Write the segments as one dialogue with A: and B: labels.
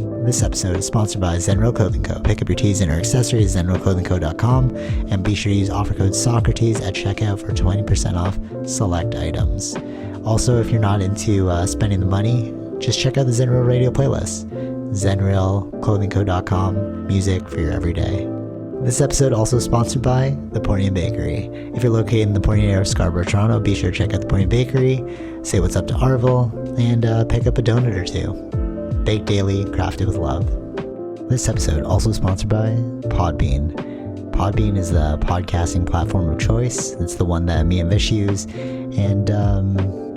A: This episode is sponsored by Zenro Clothing Co. Pick up your tees and or accessories at zenroclothingco.com and be sure to use offer code SOCRATES at checkout for 20% off select items. Also, if you're not into spending the money, just check out the Zenro radio playlist. zenroclothingco.com, music for your everyday. This episode also sponsored by The Pornian Bakery. If you're located in the Pornian area of Scarborough, Toronto, be sure to check out The Pornian Bakery, say what's up to Arville, and pick up a donut or two. Baked daily, crafted with love. This episode also sponsored by Podbean. Podbean is the podcasting platform of choice. It's the one that me and Vish use, and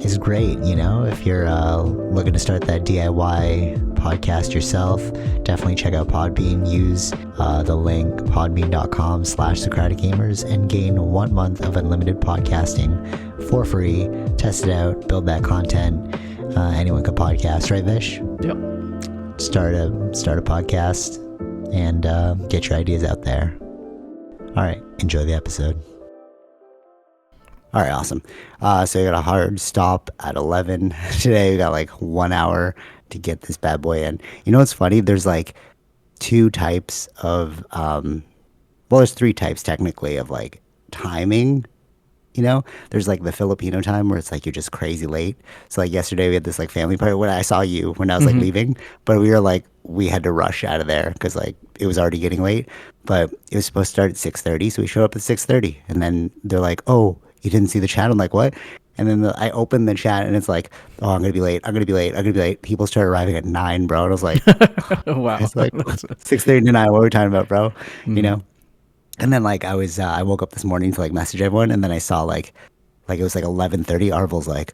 A: is great. You know, if you're looking to start that DIY podcast yourself, definitely check out Podbean. Use the link podbean.com/SocraticGamers and gain 1 month of unlimited podcasting for free. Test it out, build that content. Anyone could podcast, right, Vish?
B: Yep.
A: Start a podcast and get your ideas out there. All right, enjoy the episode. All right, awesome. So we got a hard stop at 11 today. We got like 1 hour to get this bad boy in. You know what's funny? There's like two types of, there's three types technically of like timing. You know, there's like the Filipino time where it's like you're just crazy late. So like yesterday we had this like family party when I saw you when I was like leaving, but we had to rush out of there because like it was already getting late. But it was supposed to start at 6:30, so we showed up at 6:30, and then they're like, "Oh, you didn't see the chat?" I'm like, "What?" And then I opened the chat and it's like, "Oh, I'm gonna be late. I'm gonna be late. I'm gonna be late." People started arriving at 9, bro. And I was like,
B: Wow.
A: It's like 6:30 to 9. What are we talking about, bro? You know. And then like I woke up this morning to like message everyone, and then I saw like it was like 11:30. Arville's like,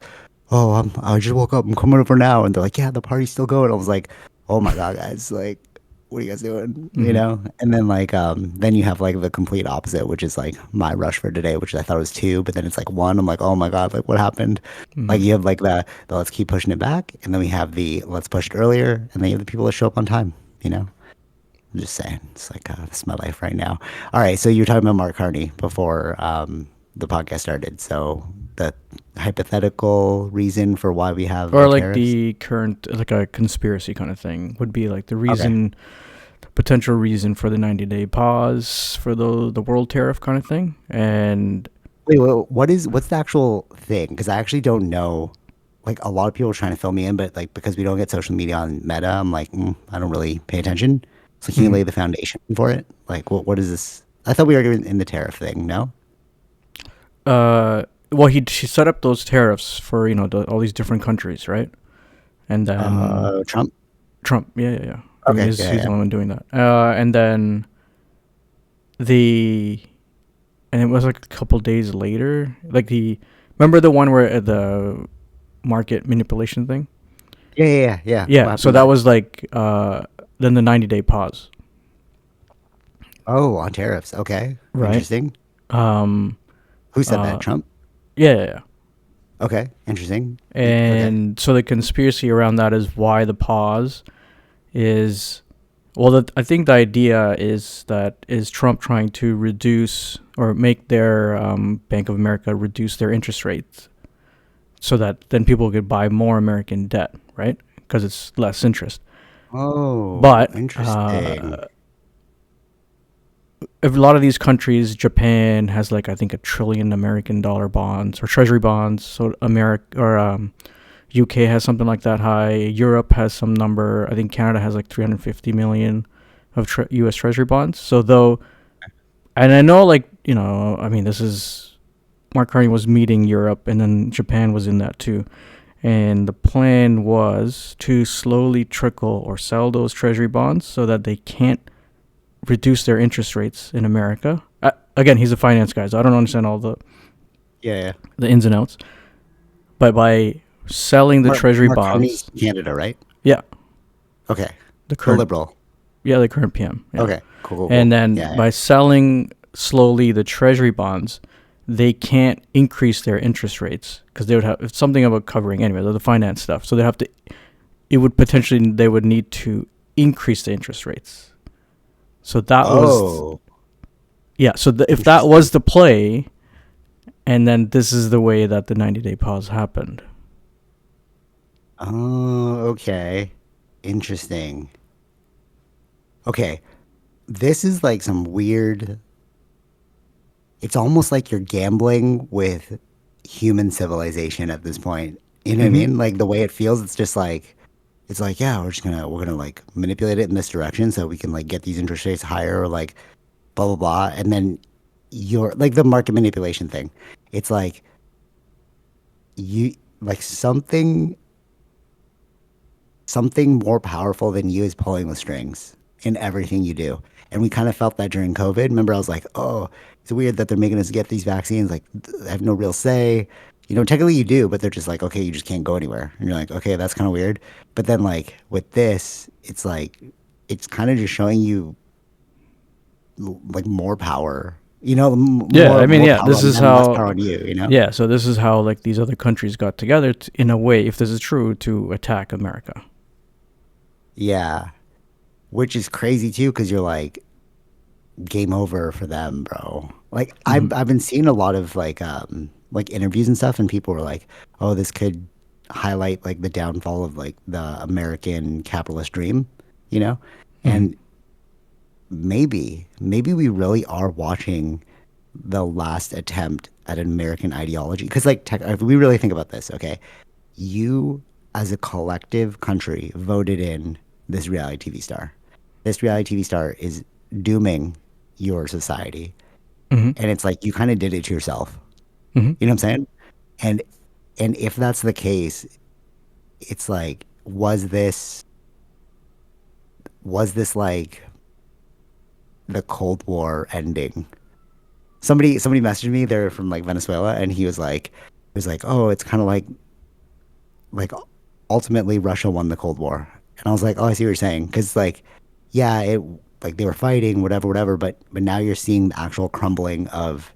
A: "Oh, I just woke up. I'm coming over now." And they're like, "Yeah, the party's still going." I was like, "Oh my god, guys! Like, what are you guys doing?" You know. And then like then you have like the complete opposite, which is like my rush for today, which I thought was 2, but then it's like 1. I'm like, "Oh my god, like what happened?" Like you have like the let's keep pushing it back, and then we have the let's push it earlier, and then you have the people that show up on time. You know. I'm just saying, it's like this is my life right now. All right, so you were talking about Mark Carney before the podcast started. So the hypothetical reason for why we have
B: or like
A: tariffs?
B: the current, like a conspiracy kind of thing would be like the reason, the potential reason for the 90-day pause for the world tariff kind of thing. And
A: wait, what's the actual thing? Because I actually don't know. Like a lot of people are trying to fill me in, but like because we don't get social media on Meta, I'm like I don't really pay attention. So can you lay the foundation for it? Like, what is this? I thought we were in the tariff thing, no?
B: Well, she set up those tariffs for all these different countries, right? And then
A: Trump,
B: yeah.
A: Okay,
B: he's the only one doing that. And then and it was like a couple days later, like remember the one where the market manipulation thing?
A: Yeah.
B: So that was like then the 90-day pause.
A: Oh, on tariffs. Okay.
B: Right.
A: Interesting. Who said that? Trump?
B: Yeah.
A: Okay. Interesting.
B: And so the conspiracy around that is why the pause is, I think the idea is Trump trying to reduce or make their Bank of America reduce their interest rates so that then people could buy more American debt, right? Because it's less interest.
A: Oh,
B: but
A: interesting.
B: A lot of these countries, Japan has like I think $1 trillion American dollar bonds or treasury bonds. So UK has something like that high. Europe has some number. I think Canada has like 350 million of U.S. treasury bonds. So and I know I mean this is Mark Carney was meeting Europe, and then Japan was in that too. And the plan was to slowly trickle or sell those treasury bonds so that they can't reduce their interest rates in America. Again, he's a finance guy, so I don't understand all the ins and outs. But by selling the treasury
A: Mark
B: bonds,
A: Carney's Canada, right?
B: Yeah.
A: Okay.
B: The current
A: liberal.
B: Yeah, the current PM. Yeah.
A: Okay. Cool.
B: And then by selling slowly the treasury bonds, they can't increase their interest rates because they would have it's something about covering anyway, the finance stuff. So they would need to increase the interest rates. So that was, so if that was the play, and then this is the way that the 90-day pause happened.
A: Oh, okay. Interesting. Okay, this is like some weird. It's almost like you're gambling with human civilization at this point. You know what I
B: Mm-hmm.
A: mean? Like the way it feels, it's like, yeah, we're gonna like manipulate it in this direction so we can like get these interest rates higher or like blah blah blah. And then you're like the market manipulation thing. It's like you like something more powerful than you is pulling the strings in everything you do. And we kind of felt that during COVID. Remember, I was like, oh, it's weird that they're making us get these vaccines. Like, I have no real say. You know, technically you do, but they're just like, okay, you just can't go anywhere. And you're like, okay, that's kind of weird. But then, like, with this, it's like, it's kind of just showing you like more power,
B: Yeah, I mean,
A: more
B: yeah,
A: power
B: this
A: on
B: is
A: them, less
B: how.
A: power on you, you know?
B: Yeah, so this is how like these other countries got together in a way, if this is true, to attack America.
A: Yeah. Which is crazy too, because you're like, game over for them, bro. Like
B: Mm-hmm.
A: I've been seeing a lot of like interviews and stuff, and people were like, "Oh, this could highlight like the downfall of like the American capitalist dream," you know?
B: Mm-hmm.
A: And maybe we really are watching the last attempt at an American ideology. Because like if we really think about this, okay, you as a collective country voted in this reality TV star. This reality TV star is dooming your society.
B: Mm-hmm.
A: And it's like you kind of did it to yourself.
B: Mm-hmm.
A: You know what I'm saying? And and if that's the case, it's like was this like the Cold War ending? Somebody messaged me, they're from like Venezuela, and he was like, "Oh, it's kind of like ultimately Russia won the Cold War." And I was like, "Oh, I see what you're saying." Because like, yeah, it like they were fighting, whatever, whatever. But now you're seeing the actual crumbling of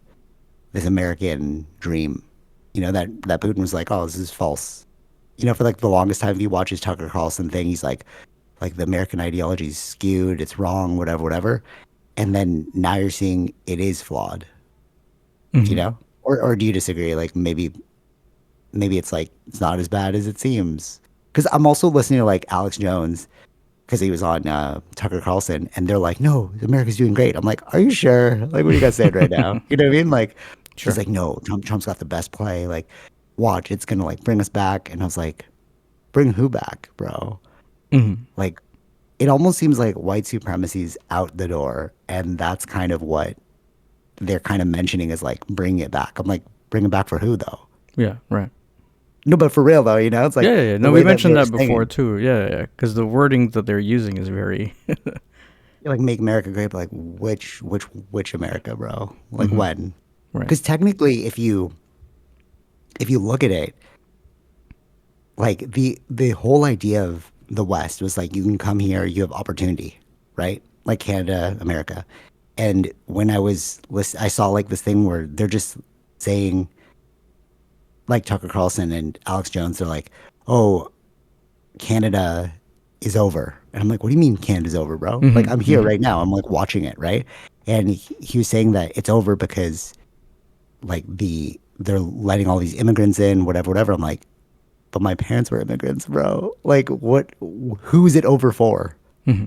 A: this American dream. You know that Putin was like, "Oh, this is false." You know, for like the longest time, if you watch his Tucker Carlson thing, he's like the American ideology is skewed, it's wrong, whatever, whatever. And then now you're seeing it is flawed. You
B: Mm-hmm.
A: know, or do you disagree? Like maybe it's like it's not as bad as it seems. Because I'm also listening to like Alex Jones because he was on Tucker Carlson, and they're like, "No, America's doing great." I'm like, "Are you sure? Like, what are you guys saying right now?" You know what I mean? Like, he's
B: Sure.
A: like, "No, Trump's got the best play. Like, watch, it's gonna like bring us back." And I was like, "Bring who back, bro?"
B: Mm-hmm.
A: Like, it almost seems like white supremacy's out the door, and that's kind of what they're kind of mentioning is like bring it back. I'm like, bring it back for who though?
B: Yeah. Right.
A: No, but for real though, it's
B: Yeah,
A: like
B: yeah, yeah.
A: the
B: No, we
A: way that
B: mentioned
A: they're
B: that
A: saying
B: before
A: it.
B: too. Yeah, yeah. Because the wording that they're using is very.
A: Like make America great, but like which America, bro? Like
B: Mm-hmm.
A: when?
B: Right.
A: Because technically, if you look at it, like the whole idea of the West was like you can come here, you have opportunity, right? Like Canada, America. And when I saw like this thing where they're just saying like Tucker Carlson and Alex Jones, they're like, "Oh, Canada is over," and I'm like, "What do you mean Canada's over, bro? Like I'm
B: Mm-hmm.
A: here
B: Mm-hmm.
A: right now. I'm like watching it, right?" And he was saying that it's over because like they're letting all these immigrants in, whatever, whatever. I'm like, but my parents were immigrants, bro. Like, who's it over for?
B: Mm-hmm.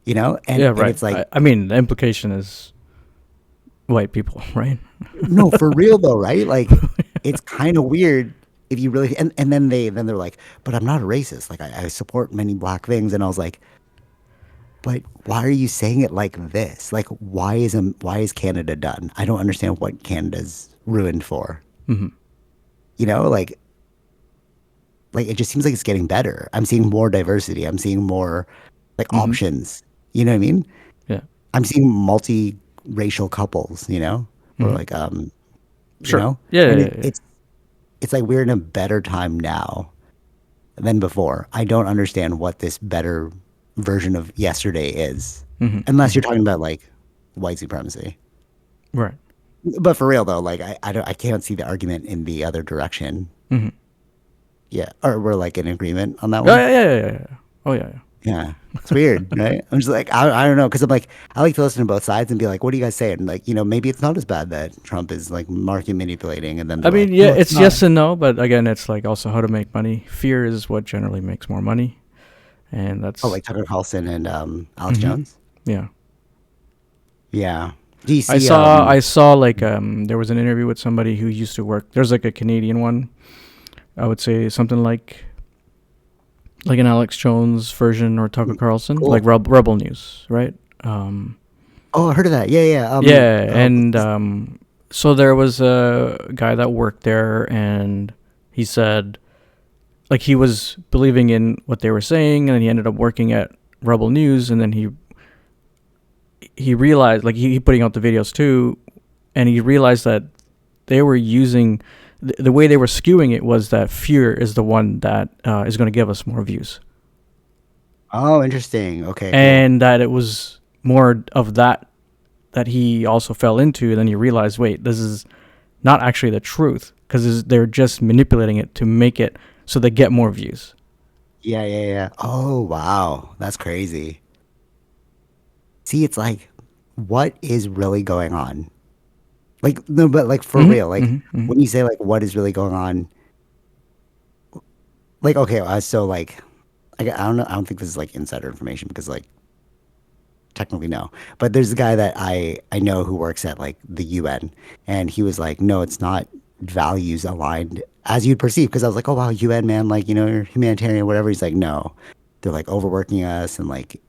A: You know? And
B: Yeah.
A: and
B: Right.
A: it's like,
B: I mean, the implication is white people, right?
A: no, for real though, right? Like, it's kind of weird if you really and then they're like, but I'm not a racist. Like, I support many black things, and I was like, but why are you saying it like this? Like, why is Canada done? I don't understand what Canada's ruined for.
B: Mm-hmm.
A: You know, like it just seems like it's getting better. I'm seeing more diversity. I'm seeing more like
B: Mm-hmm.
A: options. You know what I mean?
B: Yeah.
A: I'm seeing multi-racial couples, or
B: Mm-hmm.
A: like
B: Sure. Yeah.
A: and
B: Yeah.
A: it,
B: Yeah. Yeah.
A: it's like we're in a better time now than before. I don't understand what this better version of yesterday is,
B: Mm-hmm.
A: unless
B: Mm-hmm.
A: you're talking about like white supremacy.
B: Right.
A: But for real though, like I can't see the argument in the other direction.
B: Mm-hmm.
A: Yeah, or we're like in agreement on that
B: Oh
A: one.
B: yeah. Yeah. Yeah. Yeah. Yeah. Oh yeah. Yeah.
A: Yeah, it's weird, right? I'm just like I don't know because I'm like I like to listen to both sides and be like, what are you guys saying? Like maybe it's not as bad that Trump is like market manipulating, and then
B: I
A: they're
B: mean,
A: like,
B: yeah,
A: no, it's
B: it's
A: not.
B: yes and no, but again, it's like also how to make money. Fear is what generally makes more money, and
A: Oh,
B: that's
A: like Tucker Carlson and Alex Jones.
B: yeah.
A: Yeah. Do you
B: I
A: see?
B: saw I saw like there was an interview with somebody who used to work. There's like a Canadian one. I would say something like an Alex Jones version or Tucker Carlson, like
A: Cool.
B: Rebel News, right? Um,
A: Oh, I heard of that. Yeah, yeah.
B: yeah,
A: What's
B: and
A: his-
B: so there was a guy that worked there, and he said like he was believing in what they were saying, and then he ended up working at Rebel News, and then he realized like he putting out the videos too, and he realized that they were using the way they were skewing it was that fear is the one that is going to give us more views,
A: oh, interesting. Okay, cool.
B: and that it was more of that he also fell into, and then he realized, wait, this is not actually the truth because they're just manipulating it to make it so they get more views.
A: Yeah, yeah, yeah. Oh, wow. That's crazy. See, it's like, what is really going on? Like, no, but like for real,
B: Mm-hmm,
A: like
B: mm-hmm, mm-hmm.
A: when you say like what is really going on, like okay, so like I don't know, I don't think this is like insider information because like technically no, but there's a guy that I know who works at like the UN, and he was like, no, it's not values aligned as you'd perceive, because I was like, oh wow, UN man, like you're humanitarian, whatever. He's like, no, they're like overworking us, and like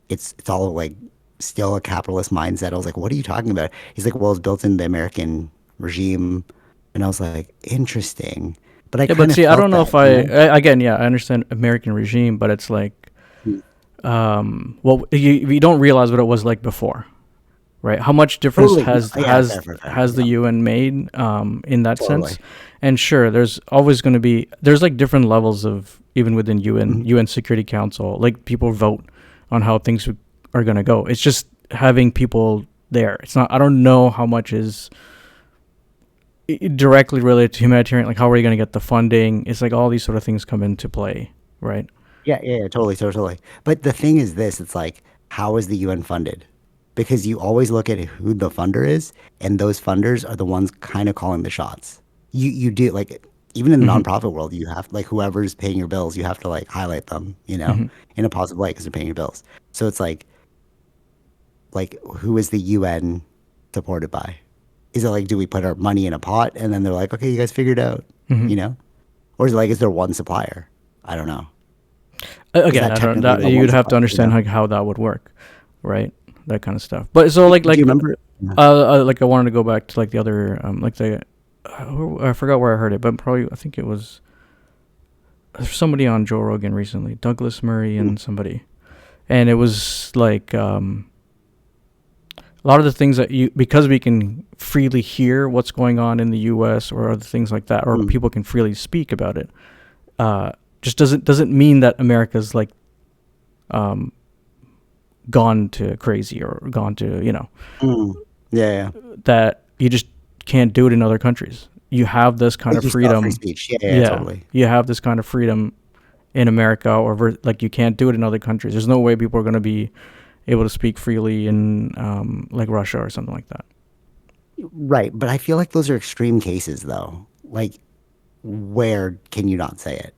A: it's all like still a capitalist mindset. I was like, what are you talking about? He's like, well, it's built in the American regime, and I was like, interesting, but I
B: Yeah, but
A: kind of
B: see, I
A: felt
B: don't know
A: that,
B: if again, yeah, I understand American regime, but it's like,
A: Mm.
B: well, you don't realize what it was like before, right? How much difference
A: Totally, no, yeah, fair, fair, fair,
B: has the
A: yeah,
B: UN made in that sense?
A: totally.
B: And sure, there's always going to be there's like different levels of even within
A: Mhm.
B: UN Security Council, like people vote on how things are going to go. It's just having people there. It's not. I don't know how much is directly related to humanitarian. Like, how are you going to get the funding? It's like all these sort of things come into play, right?
A: Yeah, yeah, yeah, totally, totally. But the thing is this, it's like, how is the UN funded? Because you always look at who the funder is, and those funders are the ones kind of calling the shots. You do like even in the
B: Mm-hmm.
A: nonprofit world, you have like whoever's paying your bills, you have to like highlight them,
B: Mm-hmm.
A: in a positive light because they're paying your bills. So it's like who is the UN supported by? Is it like do we put our money in a pot and then they're like, okay, you guys figure it out,
B: Mm-hmm.
A: you know? Or is it like is there one supplier? I don't know. Is
B: Again,
A: that
B: I don't.
A: technically
B: That,
A: the one
B: you'd have to
A: supplier?
B: understand like how that would work, right? That kind of stuff. But so
A: Do you remember?
B: like I wanted to go back to like the other like the I forgot where I heard it, but probably I think it was somebody on Joe Rogan recently, Douglas Murray
A: Mm,
B: and somebody, and it was like a lot of the things that you because we can freely hear what's going on in the U.S. or other things like that, or
A: mm,
B: people can freely speak about it. Uh, just doesn't mean that America's like um, gone to crazy or gone to
A: mm. Yeah, yeah.
B: that you just can't do it in other countries. You have this kind
A: Like
B: of
A: you still have free
B: freedom.
A: speech. Yeah, yeah, yeah,
B: Yeah,
A: totally.
B: you have this kind of freedom in America, or like you can't do it in other countries. There's no way people are going to be able to speak freely in like Russia or something like that.
A: Right, but I feel like those are extreme cases, though. Like, where can you not say it?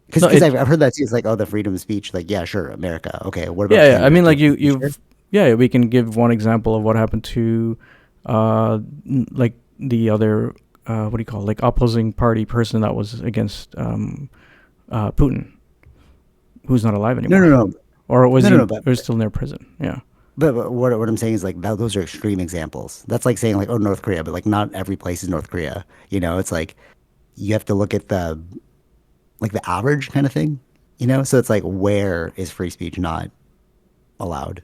A: Because
B: No,
A: because
B: it
A: I've heard that too. It's like, oh, the freedom of speech. Like, yeah, sure, America. Okay, what about
B: yeah, yeah. I
A: Canada?
B: mean,
A: Can
B: like
A: you speak here?
B: yeah, we can give one example of what happened to like the other what do you call it? Like opposing party person that was against Putin, who's not alive
A: No, no,
B: anymore,
A: no,
B: or was
A: no, no,
B: he?
A: no. But
B: Or still near prison? Yeah.
A: but what I'm saying is like those are extreme examples. That's like saying like, oh, North Korea, but like not every place is North Korea. It's like you have to look at the like the average kind of thing. So it's like where is free speech not allowed?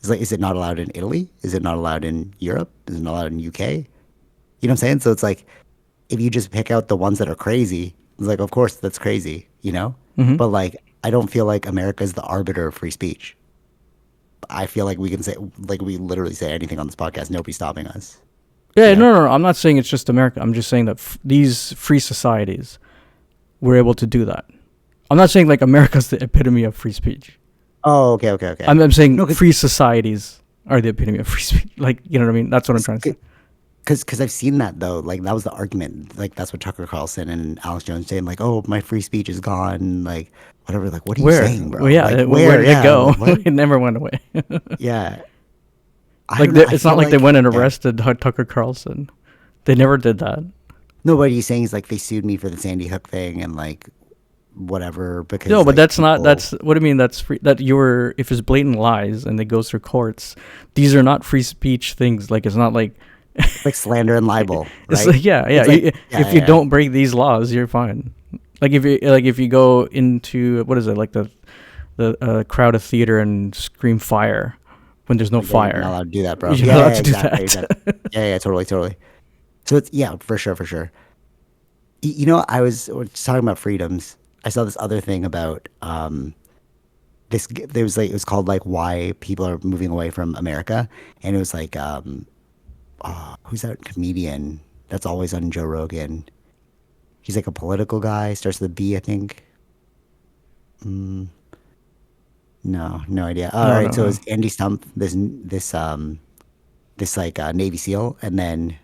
A: It's like, is it not allowed in Italy? Is it not allowed in Europe? Is it not allowed in UK? You know what I'm saying? So it's like if you just pick out the ones that are crazy, it's like of course that's crazy.
B: Mm-hmm.
A: But like I don't feel like America is the arbiter of free speech. I feel like we can say like we literally say anything on this podcast, nobody's stopping us. You
B: Yeah,
A: know?
B: no. I'm not saying it's just America. I'm just saying that these free societies were able to do that. I'm not saying like America's the epitome of free speech.
A: Oh, okay, okay, okay.
B: I'm saying
A: No,
B: free societies are the epitome of free speech. Like, you know what I mean? That's what I'm trying to say.
A: Because I've seen that though. Like that was the argument. Like that's what Tucker Carlson and Alex Jones saying. Like, oh, my free speech is gone. Like whatever. Like what are you
B: Where?
A: saying,
B: Well,
A: bro?
B: yeah,
A: Like
B: where
A: where?
B: did it
A: Yeah.
B: go?
A: Like what?
B: It never went away.
A: Yeah. I
B: Like
A: don't know. I
B: it's not
A: feel
B: like they
A: like
B: went and
A: yeah.
B: arrested Tucker Carlson. They never did that.
A: No, what he's saying is like they sued me for the Sandy Hook thing and like whatever
B: No,
A: because
B: but
A: like
B: that's not.
A: people
B: That's what I mean. That's free. That you're if it's blatant lies and it goes through courts, these are not free speech things. Like it's not like
A: like slander and libel,
B: it's
A: right?
B: like yeah, yeah.
A: It's like
B: If
A: yeah,
B: you
A: yeah.
B: don't break these laws, you're fine. If you go into what is it like the crowd of theater and scream fire when there's no
A: Like you're not
B: fire,
A: allowed to do that, bro.
B: you're
A: Yeah,
B: not
A: yeah,
B: allowed
A: yeah,
B: to do
A: exactly,
B: that.
A: exactly. Yeah, yeah, totally, totally. So it's yeah, for sure, for sure. You know, we're just talking about freedoms. I saw this other thing about there was like it was called like why people are moving away from America, and it was like who's that comedian that's always on Joe Rogan? He's like a political guy, starts with a B, I think. Mm, no, no idea. All
B: No,
A: right,
B: no,
A: so it
B: no.
A: was Andy Stump, this like Navy SEAL, and then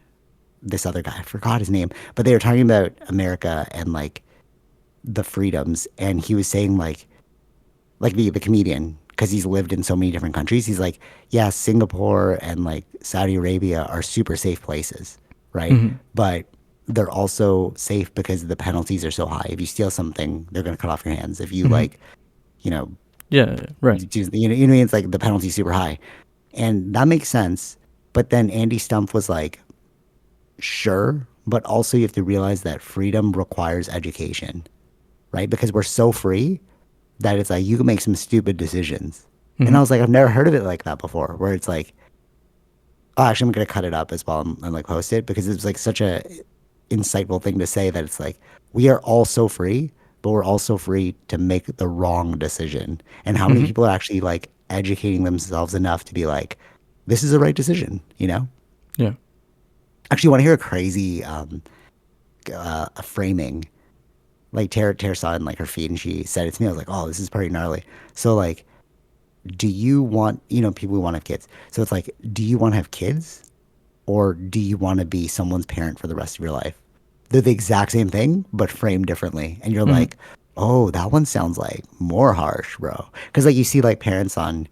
A: this other guy, I forgot his name, but they were talking about America and like the freedoms, and he was saying like the comedian because he's lived in so many different countries. He's like, yeah, Singapore and like Saudi Arabia are super safe places, right?
B: Hmm.
A: But they're also safe because the penalties are so high. If you steal something, they're gonna cut off your hands. If you
B: Hmm.
A: like, you know,
B: Yeah, yeah, right.
A: you know, it's like the penalty's super high, and that makes sense. But then Andy Stump was like, sure, but also you have to realize that freedom requires education, right? Because we're so free that it's like you can make some stupid decisions. And
B: Hmm.
A: I was like, I've never heard of it like that before, where it's like, oh, actually, I'm gonna cut it up as well and like post it because it was like such a insightful thing to say that it's like we are all so free, but we're also free to make the wrong decision. And how many
B: Hmm.
A: people are actually like educating themselves enough to be like, this is the right decision, you know?
B: Yeah.
A: Actually, want to hear a crazy a framing? Like Tara saw it in like her feed and she said it to me. I was like, oh, this is pretty gnarly. So like, do you want, you know, people who want to have kids. So it's like, do you want to have kids or do you want to be someone's parent for the rest of your life? They're the exact same thing, but framed differently. And you're
B: Hmm.
A: like, oh, that one sounds like more harsh, bro. Because like you see like parents on,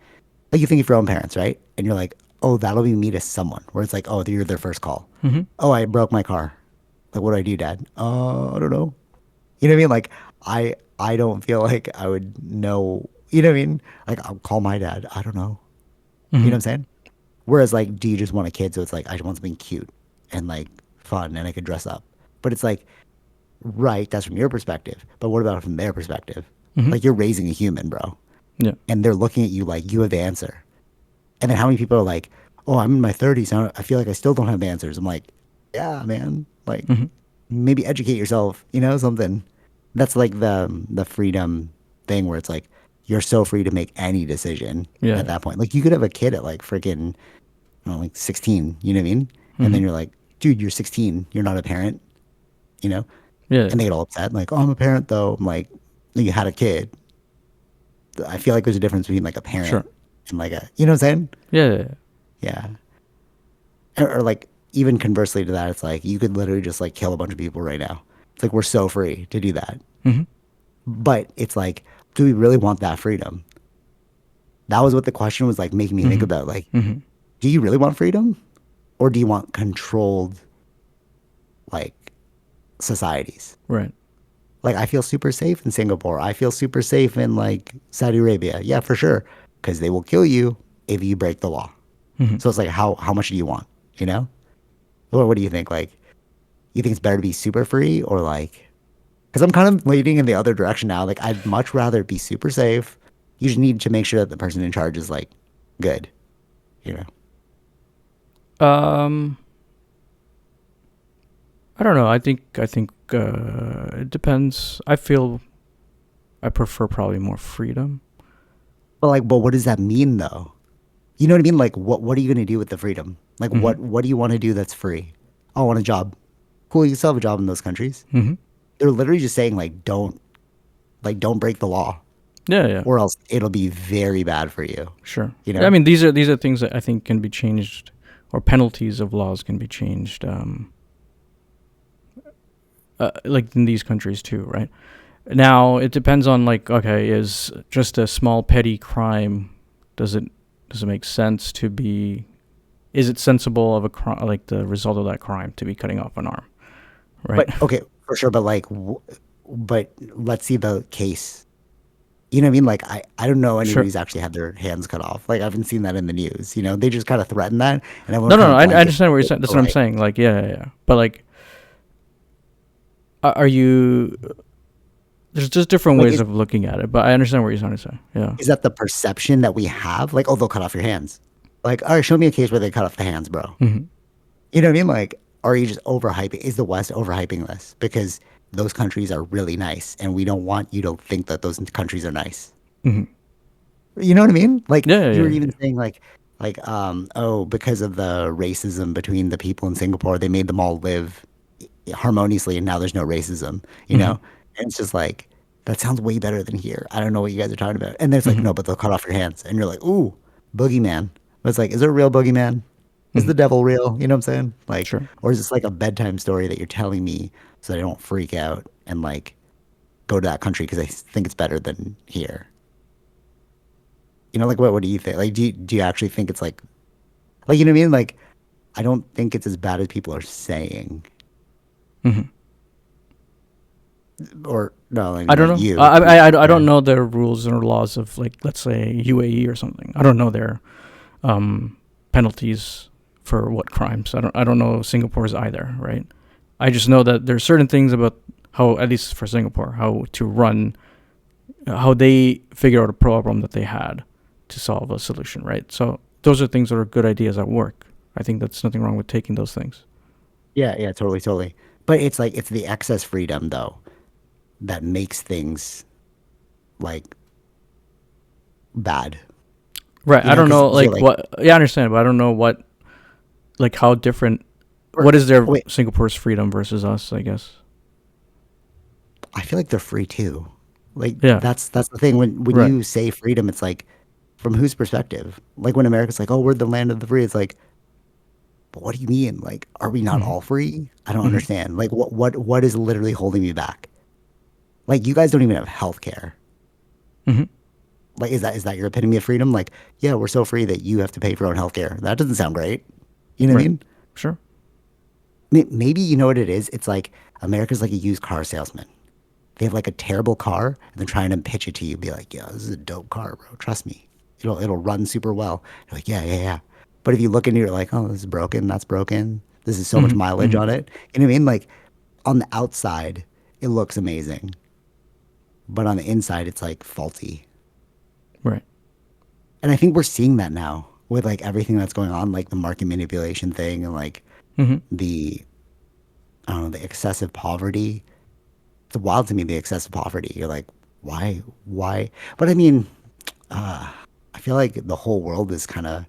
A: like you think of your own parents, right? And you're like, oh, that'll be me to someone. Where it's like, oh, you're their first call.
B: Hmm.
A: Oh, I broke my car. Like, what do I do, Dad? I don't know. You know what I mean? Like I don't feel like I would know. You know what I mean? Like I'll call my dad. I don't know. You know
B: Hmm.
A: what I'm saying? Whereas like, do you just want a kid? So it's like I just want something cute and like fun, and I could dress up. But it's like, right, that's from your perspective. But what about from their perspective?
B: Hmm.
A: Like you're raising a human, bro,
B: Yeah.
A: and they're looking at you like you have the answer. And then how many people are like, oh, I'm in my 30s. I feel like I still don't have the answers. I'm like, yeah, man. Like
B: Hmm.
A: maybe educate yourself. You know something. That's like the freedom thing where it's like you're so free to make any decision at
B: Yeah.
A: that point. Like you could have a kid at like freaking, I don't know, like 16. You know what I mean? And
B: Hmm.
A: then you're like, dude, you're 16. You're not a parent. You know?
B: Yeah.
A: And they get all upset. Like, oh, I'm a parent though. I'm like, you had a kid. I feel like there's a difference between like a
B: Sure.
A: parent and like a, you know what I'm saying?
B: Yeah. Yeah.
A: Yeah. Or like even conversely to that, it's like you could literally just like kill a bunch of people right now. It's like we're so free to do that.
B: Hmm.
A: But it's like, do we really want that freedom? That was what the question was like making me think
B: Hmm.
A: about. Like,
B: Hmm.
A: do you really want freedom? Or do you want controlled like societies?
B: Right.
A: Like I feel super safe in Singapore. I feel super safe in like Saudi Arabia. Yeah, for sure. Because they will kill you if you break the law.
B: Hmm.
A: So it's like how much do you want? You know? What do you think? Like you think it's better to be super free or like because I'm kind of leaning in the other direction now. Like I'd much rather be super safe. You just need to make sure that the person in charge is like good. You know?
B: Um, I don't know. I think it depends. I feel I prefer probably more freedom.
A: But what does that mean though? You know what I mean? Like what are you gonna do with the freedom? Like
B: Hmm.
A: what do you want to do that's free? Oh, I want a job. Cool, you still have a job in those countries.
B: Hmm.
A: They're literally just saying don't break the law
B: Yeah. Yeah.
A: or else it'll be very bad for you.
B: Sure.
A: You
B: Yeah, I
A: know?
B: mean, these are things that I think can be changed or penalties of laws can be changed, like in these countries too, right? Now it depends on, like, okay, is just a small petty crime, does it make sense to be, is it sensible of a crime, like the result of that crime, to be cutting off an arm, right?
A: But okay, for sure. But like, but let's see the case. You know what I mean? Like, I don't know anybody
B: Sure.
A: who's actually had their hands cut off. Like, I haven't seen that in the news. You know, they just kind of threaten that, and everyone
B: No, no,
A: kind
B: no.
A: of
B: I
A: blankets.
B: understand what you're saying. That's what I'm
A: Right.
B: saying. Like, yeah, yeah, yeah. But like, are you? There's just different
A: Like,
B: ways of looking at it. But I understand what you're trying to say. Yeah.
A: is that the perception that we have? Like, oh, they'll cut off your hands. Like, all right, show me a case where they cut off the hands, bro.
B: Hmm.
A: You know what I mean? Like, are you just overhyping? Is the West overhyping this? Because those countries are really nice, and we don't want you to think that those countries are nice.
B: Hmm.
A: You know what I mean? Like,
B: Yeah,
A: you
B: yeah,
A: were
B: yeah.
A: even saying oh, because of the racism between the people in Singapore, they made them all live harmoniously, and now there's no racism. You
B: Hmm.
A: know, and it's just like that sounds way better than here. I don't know what you guys are talking about. And then it's like,
B: Hmm.
A: no, but they'll cut off your hands, and you're like, ooh, boogeyman. But it's like, is there a real boogeyman? Is
B: Hmm.
A: the devil real? You know what I'm saying? Like,
B: Sure.
A: or is this like a bedtime story that you're telling me so that I don't freak out and like go to that country because I think it's better than here? You know, like what do you think? Like, do you actually think it's like you know what I mean? Like, I don't think it's as bad as people are saying.
B: Hmm.
A: Or no, like
B: I don't
A: not
B: know.
A: you.
B: I
A: Yeah.
B: don't know their rules or laws of, like, let's say UAE or something. I don't know their penalties for what crimes. I don't know Singapore's either, right? I just know that there's certain things about how, at least for Singapore, how to run, how they figure out a problem that they had to solve a solution, right? So those are things that are good ideas at work. I think that's nothing wrong with taking those things.
A: Yeah, yeah, totally, totally. But it's like it's the excess freedom though that makes things like bad.
B: Right.
A: You
B: I
A: know,
B: don't
A: because
B: know,
A: you're
B: like,
A: like,
B: what. Yeah, I understand, but I don't know what, like, how different.
A: or,
B: What is their
A: wait,
B: Singapore's freedom versus us? I guess.
A: I feel like they're free too. Like
B: Yeah.
A: that's the thing when
B: Right.
A: you say freedom, it's like from whose perspective? Like when America's like, oh, we're the land of the free. It's like, but what do you mean? Like, are we not
B: Hmm.
A: all free? I don't
B: Hmm.
A: understand. Like, what is literally holding me back? Like, you guys don't even have health care.
B: Hmm.
A: Like, is that your epitome of freedom? Like, yeah, we're so free that you have to pay for your own health care. That doesn't sound great. You know what I
B: Right.
A: mean?
B: Sure.
A: Maybe you know what it is. It's like America's like a used car salesman. They have like a terrible car and they're trying to pitch it to you. Be like, yeah, this is a dope car, bro. Trust me. It'll run super well. You're like, yeah, yeah, yeah. But if you look into it, you're like, oh, this is broken. That's broken. This is so much
B: Hmm.
A: mileage
B: Hmm.
A: on it. You know what I mean? Like on the outside, it looks amazing. But on the inside, it's like faulty.
B: Right.
A: And I think we're seeing that now with like everything that's going on, like the market manipulation thing and like
B: Hmm.
A: the, I don't know, the excessive poverty. It's wild to me, the excessive poverty. You're like, why? Why? But I mean, I feel like the whole world is kind of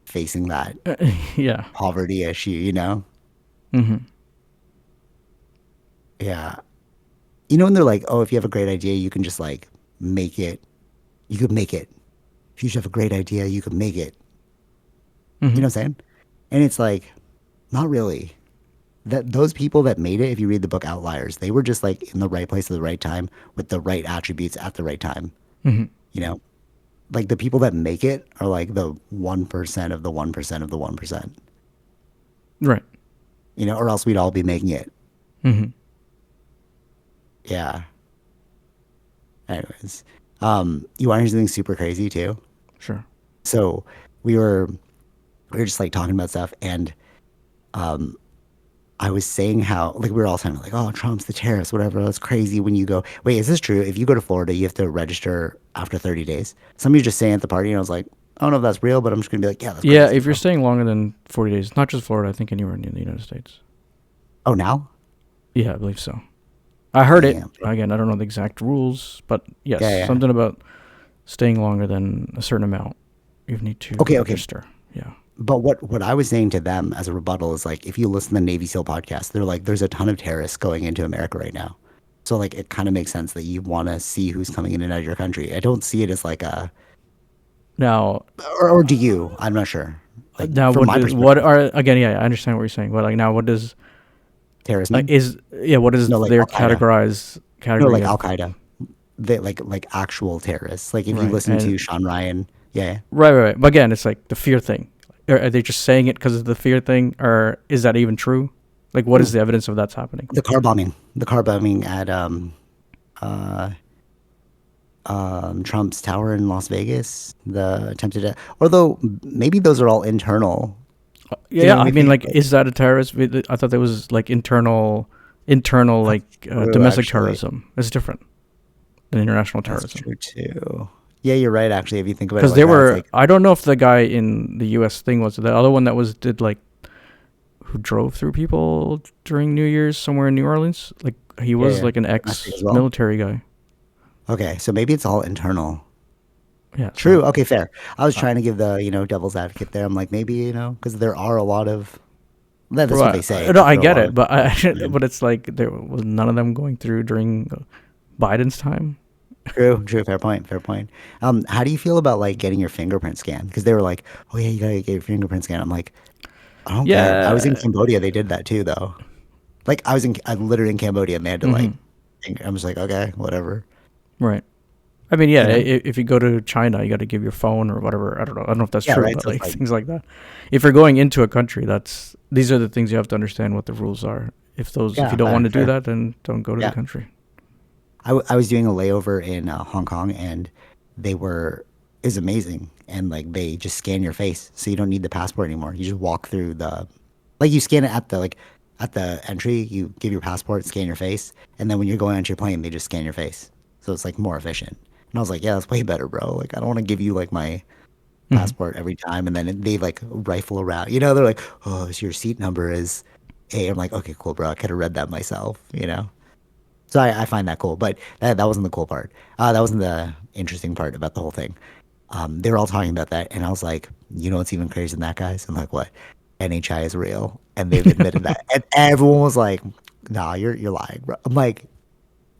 A: facing that
B: Yeah.
A: poverty issue, you know?
B: Hmm.
A: Yeah. You know, when they're like, oh, if you have a great idea, you can just like make it. You could make it. If you just have a great idea, you could make it. You
B: Hmm.
A: know what I'm saying? And it's like, not really. That those people that made it, if you read the book Outliers, they were just like in the right place at the right time with the right attributes at the right time.
B: Hmm.
A: You know, like the people that make it are like the 1% of the 1% of the 1%,
B: Right.
A: you know, or else we'd all be making it.
B: Hmm.
A: Yeah. Anyways, you want to hear something super crazy too?
B: Sure.
A: So we were we were just like talking about stuff, and um, I was saying how like we were all saying like, oh, Trump's the terrorist, whatever. That's crazy. When you go, wait, is this true? If you go to Florida, you have to register after 30 days. Somebody was just saying at the party, and I was like, I don't know if that's real, but I'm just gonna be like, yeah, that's
B: Yeah.
A: crazy,
B: If you're
A: bro.
B: staying longer than 40 days, not just Florida, I think anywhere in the United States.
A: Oh, now?
B: Yeah, I believe so. I heard it.
A: Damn.
B: Again, I don't know the exact rules, but yes,
A: Yeah, yeah.
B: something about staying longer than a certain amount, you need to
A: Okay, okay.
B: register. Yeah.
A: But what I was saying to them as a rebuttal is like, if you listen to the Navy SEAL podcast, they're like, there's a ton of terrorists going into America right now. So like, it kind of makes sense that you want to see who's coming in and out of your country. I don't see it as like a,
B: Now,
A: or do you? I'm not sure. Like
B: Now,
A: from my
B: what
A: perspective,
B: are again? Yeah, I understand what you're saying. But like now, what does
A: terrorists mean?
B: what is
A: No, like
B: their
A: Al Qaeda. No,
B: category
A: like Al
B: of
A: Qaeda. They like actual terrorists. Like if you
B: right
A: listen
B: and
A: to Sean Ryan, yeah.
B: right. But again, it's like the fear thing. Are they just saying it because of the fear thing, or is that even true? Like, what is
A: Ooh,
B: the evidence of that's happening?
A: the car bombing at uh Trump's tower in Las Vegas, the attempted, although maybe those are all internal. You know
B: Yeah,
A: what I
B: I mean,
A: mean?
B: like, is that a terrorist? I thought there was like internal, like
A: That's true,
B: domestic
A: actually.
B: terrorism. It's different than international
A: That's
B: terrorism.
A: true too. Yeah, you're right. Actually, if you think about it
B: Because
A: like
B: they
A: that, it's
B: were,
A: like,
B: I don't know if the guy in the U.S. thing was the other one that was did like who drove through people during New Year's somewhere in New Orleans. Like he
A: yeah,
B: was
A: yeah,
B: like an
A: domestic as well.
B: ex-military guy.
A: Okay, so maybe it's all internal.
B: Yeah. So
A: True. Okay, fair. I was
B: uh,
A: trying to give the devil's advocate there. I'm like, maybe because there are a lot of that's what
B: Right.
A: they say.
B: No,
A: Like
B: I
A: there are a
B: get
A: lot of
B: it, but
A: right.
B: but it's like there was none of them going through during Biden's time.
A: True, true. Fair point. Fair point. How do you feel about like getting your fingerprint scanned? Because they were like, oh yeah, you gotta get your fingerprint scanned. I'm like, I don't care. I was in
B: Yeah.
A: Cambodia. They did that too, though. Like I literally in Cambodia, and they had to like.
B: Hmm.
A: I'm just like, okay, whatever.
B: Right. I mean, yeah.
A: You know?
B: If you go to China, you got to give your phone or whatever. I don't know. I don't know if that's
A: Yeah,
B: true,
A: right.
B: but
A: So it's
B: like
A: like,
B: things like that. If you're going into a country, that's these are the things you have to understand what the rules are. If you
A: yeah,
B: don't want
A: fair,
B: to do
A: fair.
B: that, then don't go to the
A: Yeah,
B: country.
A: I was doing a layover in Hong Kong, and they were is amazing, and like they just scan your face, so you don't need the passport anymore. You just walk through the like you scan it at the at the entry. You give your passport, scan your face, and then when you're going onto your plane, they just scan your face. So it's like more efficient. And I was like, yeah, that's way better, bro. Like I don't want to give you like my
B: Hmm.
A: passport every time, and then they like rifle around. They're like, oh, so your seat number is A. I'm like, okay, cool, bro. I could have read that myself. So I find that cool, but that wasn't the cool part. That wasn't the interesting part about the whole thing. They were all talking about that, and I was like, you know what's even crazier than that, guys? I'm like, what? NHI is real, and they've admitted that, and everyone was like, nah, you're lying, bro. I'm like,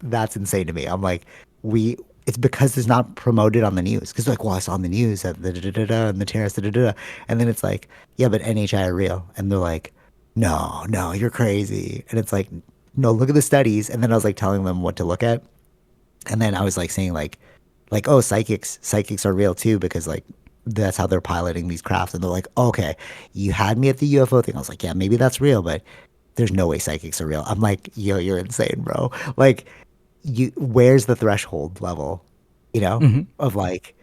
A: that's insane to me. I'm like, we. It's because it's not promoted on the news. Because like, well, I saw on the news that the da da da da and the terrorists da da da, and then it's like, yeah, but NHI are real, and they're like, no, no, you're crazy, and it's like, no, look at the studies, and then I was like telling them what to look at, and then I was like saying like oh, psychics are real too because like that's how they're piloting these crafts, and they're like, okay, you had me at the UFO thing. I was like, yeah, maybe that's real, but there's no way psychics are real. I'm like, yo, you're insane, bro. Like where's the threshold level,
B: Hmm.
A: of like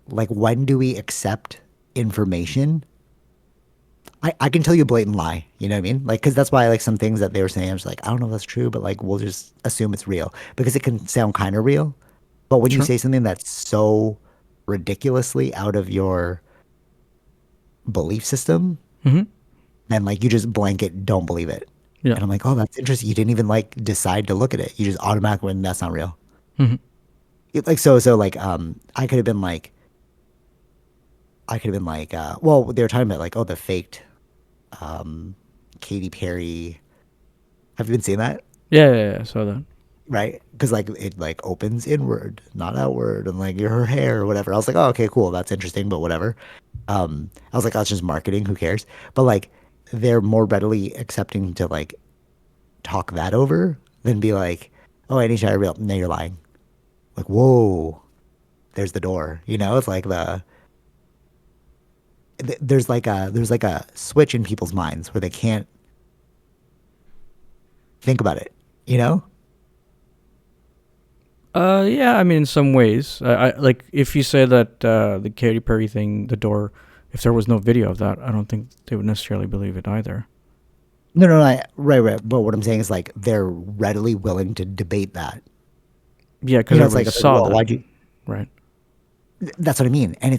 A: when do we accept information? I can tell you a blatant lie, you know what I mean? Like, because that's why like some things that they were saying, I was like, I don't know if that's true, but like we'll just assume it's real because it can sound kind of real. But when you
B: Sure.
A: say something that's so ridiculously out of your belief system,
B: Hmm.
A: then like you just blanket don't believe it.
B: Yeah.
A: And I'm like, oh, that's interesting. You didn't even like decide to look at it. You just automatically went, that's not real.
B: Hmm.
A: Like so like I could have been like well, they were talking about like, oh, the faked um Katy Perry. Have you been seeing that?
B: Yeah. I saw that.
A: Right? Because like it like opens inward, not outward, and like her hair or whatever. I was like, oh, okay, cool, that's interesting, but whatever. I was like, that's just marketing. Who cares? But like, they're more readily accepting to like talk that over than be like, oh, NHI real. No, you're lying. Like, whoa, there's the door. It's like there's like a switch in people's minds where they can't think about it. You know?
B: Yeah. I mean, in some ways, I like if you say that the Katy Perry thing, the door. If there was no video of that, I don't think they would necessarily believe it either.
A: No, no, no. Right, right. But what I'm saying is like they're readily willing to debate that.
B: Yeah, because
A: It's
B: everybody
A: like
B: saw
A: well,
B: that,
A: why'd you?
B: right?
A: That's what I mean. And
B: Hmm.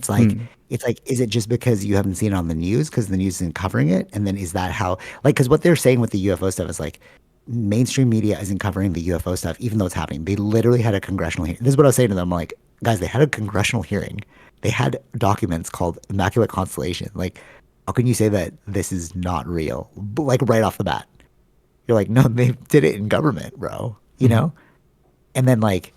A: it's like, is it just because you haven't seen it on the news because the news isn't covering it? And then is that how, like, because what they're saying with the UFO stuff is like, mainstream media isn't covering the UFO stuff, even though it's happening. They literally had a congressional hearing. This is what I was saying to them. Like, guys, they had a congressional hearing. They had documents called Immaculate Constellation. Like, how can you say that this is not real? Like, right off the bat. You're like, no, they did it in government, bro.
B: Hmm.
A: And then like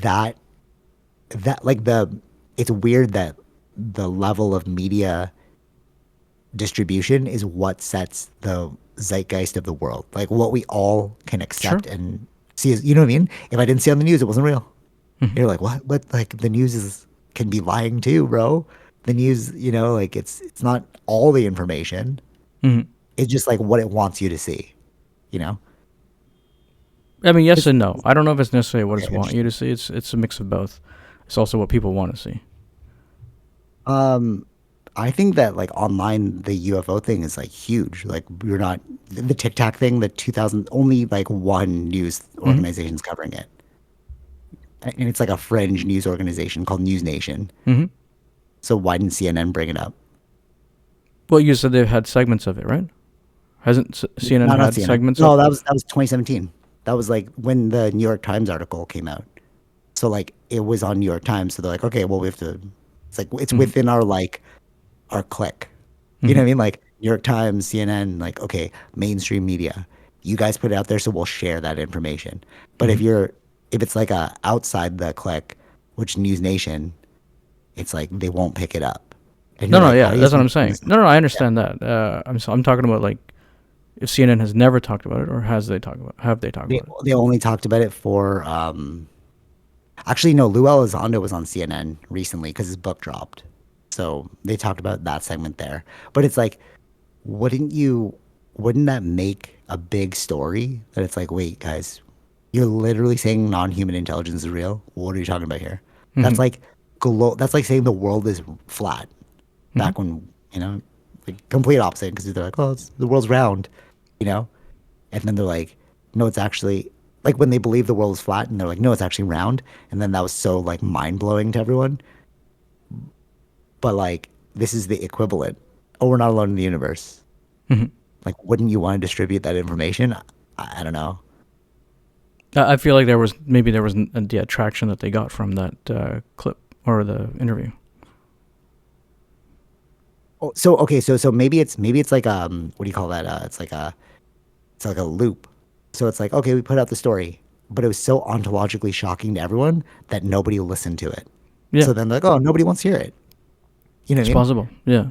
A: that like the it's weird that the level of media distribution is what sets the zeitgeist of the world. Like what we all can
B: Sure.
A: accept and see is, you know what I mean? If I didn't see it on the news, it wasn't real.
B: Hmm.
A: You're like, what? What? Like the news is can be lying too, bro. The news, like it's not all the information.
B: Hmm.
A: It's just like what it wants you to see, you know?
B: I mean, yes
A: It's
B: and no. I don't know if it's necessarily what
A: yeah,
B: it's want you
A: interesting.
B: to see. It's a mix of both. It's also what people want to see.
A: Um, I think that like online, the UFO thing is like huge. Like you're not the Tic Tac thing, the 2000 only like one news
B: Hmm.
A: organization's covering it, and it's like a fringe news organization called News Nation.
B: Hmm.
A: So why didn't CNN bring it up?
B: Well, you said they've had segments of it, right? Hasn't CNN
A: No, not
B: had
A: CNN.
B: segments
A: No,
B: of?
A: that was 2017. That was like when the New York Times article came out. So like it was on New York Times. So they're like, okay, well we have to. It's like it's
B: Hmm.
A: within our clique. You know
B: Hmm.
A: what I mean? Like New York Times, CNN, like, okay, mainstream media. You guys put it out there, so we'll share that information. But
B: Hmm.
A: if it's like a outside the clique, which News Nation, it's like they won't pick it up. And
B: No,
A: you're
B: no,
A: like, how
B: yeah,
A: do you
B: that's what I'm
A: think
B: saying.
A: this?
B: No, no, I
A: Yeah.
B: understand that. I'm talking about like if CNN has never talked about it, or have they talked
A: They
B: about it?
A: they only talked about it for actually no, Lou Elizondo was on CNN recently because his book dropped. So they talked about that segment there. But it's like, wouldn't you wouldn't that make a big story that it's like, wait, guys, you're literally saying non-human intelligence is real? What are you talking about here?
B: Hmm.
A: That's like that's like saying the world is flat
B: Hmm.
A: back when, like complete opposite because they're like, oh, the world's round, you know? And then they're like, no, it's actually like when they believe the world is flat and they're like, no, it's actually round. And then that was so like mind blowing to everyone. But like, this is the equivalent. Oh, we're not alone in the universe.
B: Hmm.
A: Like, wouldn't you want to distribute that information? I don't know.
B: I feel like there was the attraction that they got from that clip or the interview.
A: Oh, so okay, so maybe it's like what do you call that? It's like a loop. So it's like okay, we put out the story, but it was so ontologically shocking to everyone that nobody listened to it.
B: Yeah,
A: So then they're like, oh, nobody wants to hear it. You know what
B: it's
A: I mean?
B: possible. Yeah,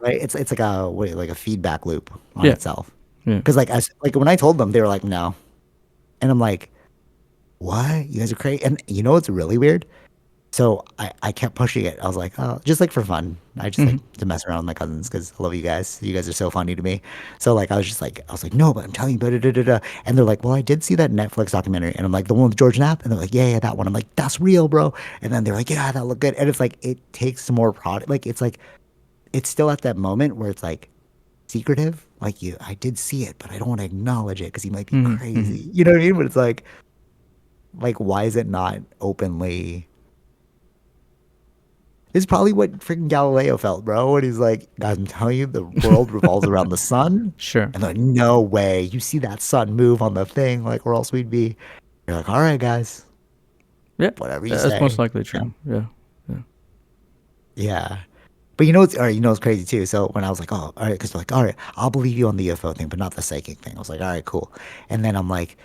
A: Right? It's like a feedback loop on
B: yeah,
A: itself.
B: yeah.
A: Because like when I told them, they were like, no, and I'm like, what? You guys are crazy. And you know what's really weird? So I kept pushing it. I was like, oh, just like for fun. I just like
B: Hmm.
A: to mess around with my cousins because I love you guys. You guys are so funny to me. So like I was like, no, but I'm telling you, da, da, da, da, da. And they're like, well, I did see that Netflix documentary. And I'm like, the one with George Knapp? And they're like, yeah, that one. I'm like, that's real, bro. And then they're like, yeah, that looked good. And it's like it takes some more product. Like it's still at that moment where it's like secretive. Like I did see it, but I don't want to acknowledge it because he might be
B: Hmm. Hmm.
A: crazy. You know what I mean? But it's like why is it not openly? This is probably what freaking Galileo felt, bro. When he's like, guys, I'm telling you, the world revolves around the sun.
B: Sure.
A: And they're like, no way. You see that sun move on the thing, like, or else we'd be. You're like, all right, guys,
B: Yeah,
A: whatever you
B: that's most
A: say.
B: likely
A: Yeah.
B: true. Yeah, yeah.
A: Yeah. But you know what's all right, what's crazy too? So when I was like, oh, all right, because they're like, all right, I'll believe you on the UFO thing, but not the psychic thing. I was like, all right, cool. And then I'm like,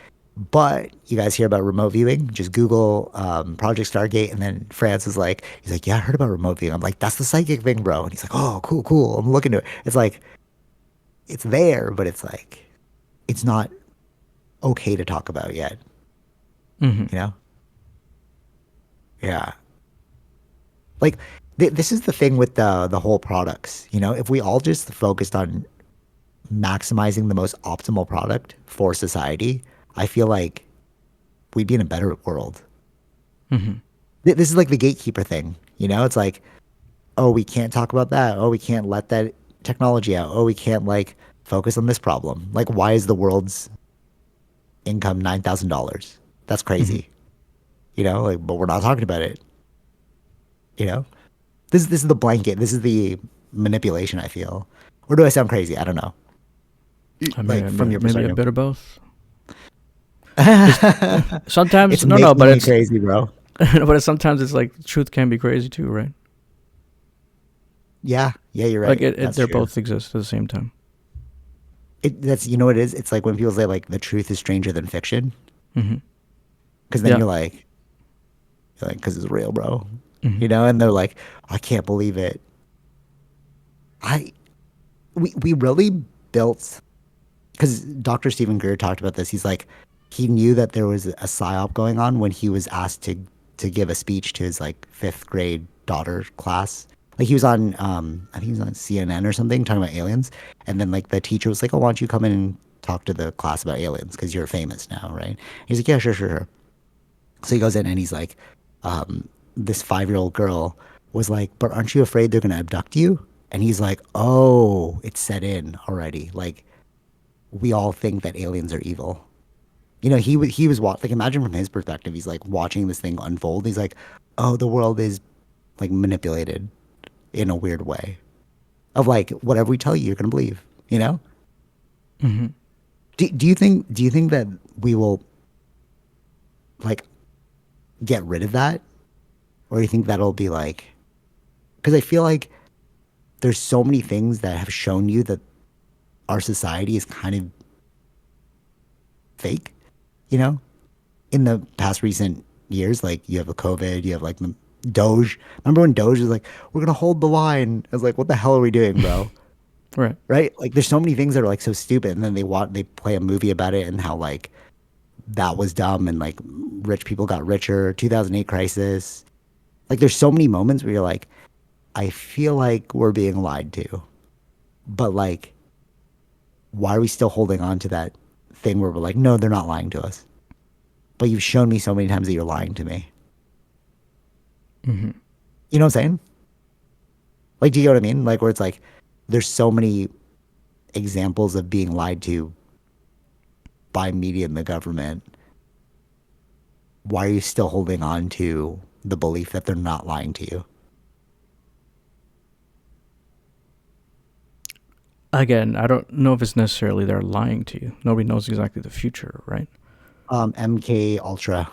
A: but you guys hear about remote viewing? Just Google Project Stargate, and then France is like, he's like, yeah, I heard about remote viewing. I'm like, that's the psychic thing, bro. And he's like, oh, cool, cool. I'm looking to it. It's like it's there, but it's like it's not okay to talk about yet.
B: Hmm.
A: You know? Yeah. Like this is the thing with the whole products. If we all just focused on maximizing the most optimal product for society, I feel like we'd be in a better world.
B: Hmm.
A: This is like the gatekeeper thing. It's like, oh, we can't talk about that. Oh, we can't let that technology out. Oh, we can't like focus on this problem. Like, why is the world's income $9,000? That's
B: Hmm.
A: crazy. Like, but we're not talking about it. You know, this is the blanket. This is the manipulation. I feel, or do I sound crazy? I don't know.
B: I
A: Like from
B: mean,
A: your
B: maybe a
A: perspective,
B: bit of both. Because sometimes,
A: it's
B: no, no, but
A: making me
B: it's,
A: crazy, bro.
B: but sometimes it's like truth can be crazy too, right?
A: Yeah, yeah, you're
B: Like
A: right. That's
B: they
A: true.
B: both exist at the same time.
A: That's what it is. It's like when people say like the truth is stranger than fiction,
B: Hmm.
A: because then
B: Yeah.
A: you're like, because it's real, bro.
B: Hmm.
A: And they're like, I can't believe it. I we really built, because Dr. Stephen Greer talked about this. He's like, he knew that there was a psyop going on when he was asked to give a speech to his like fifth grade daughter class. Like he was on, I think he was on CNN or something talking about aliens, and then like the teacher was like, "Oh, why don't you come in and talk to the class about aliens because you're famous now, right?" He's like, "Yeah, sure, sure, sure." So he goes in and he's like, this 5-year-old girl was like, "But aren't you afraid they're gonna abduct you?" And he's like, "Oh, it's set in already. Like we all think that aliens are evil." You know, he was like, imagine from his perspective, he's like watching this thing unfold. He's like, "Oh, the world is like manipulated in a weird way. Of like whatever we tell you, you're gonna believe." You know?
B: Hmm.
A: Do you think that we will like get rid of that, or do you think that'll be like? Because I feel like there's so many things that have shown you that our society is kind of fake. You know, in the past recent years, like you have the COVID, you have like the Doge. Remember when Doge was like, "We're gonna hold the line"? I was like, "What the hell are we doing, bro?"
B: Right.
A: Right? Like, there's so many things that are like so stupid, and then they play a movie about it and how like that was dumb and like rich people got richer. 2008 crisis. Like, there's so many moments where you're like, I feel like we're being lied to, but like, why are we still holding on to that thing where we're like, no, they're not lying to us? But you've shown me so many times that you're lying to me.
B: Hmm.
A: You know what I'm saying? Like, do you know what I mean? Like, where it's like, there's so many examples of being lied to by media and the government. Why are you still holding on to the belief that they're not lying to you?
B: Again, I don't know if it's necessarily they're lying to you. Nobody knows exactly the future, right?
A: MK Ultra,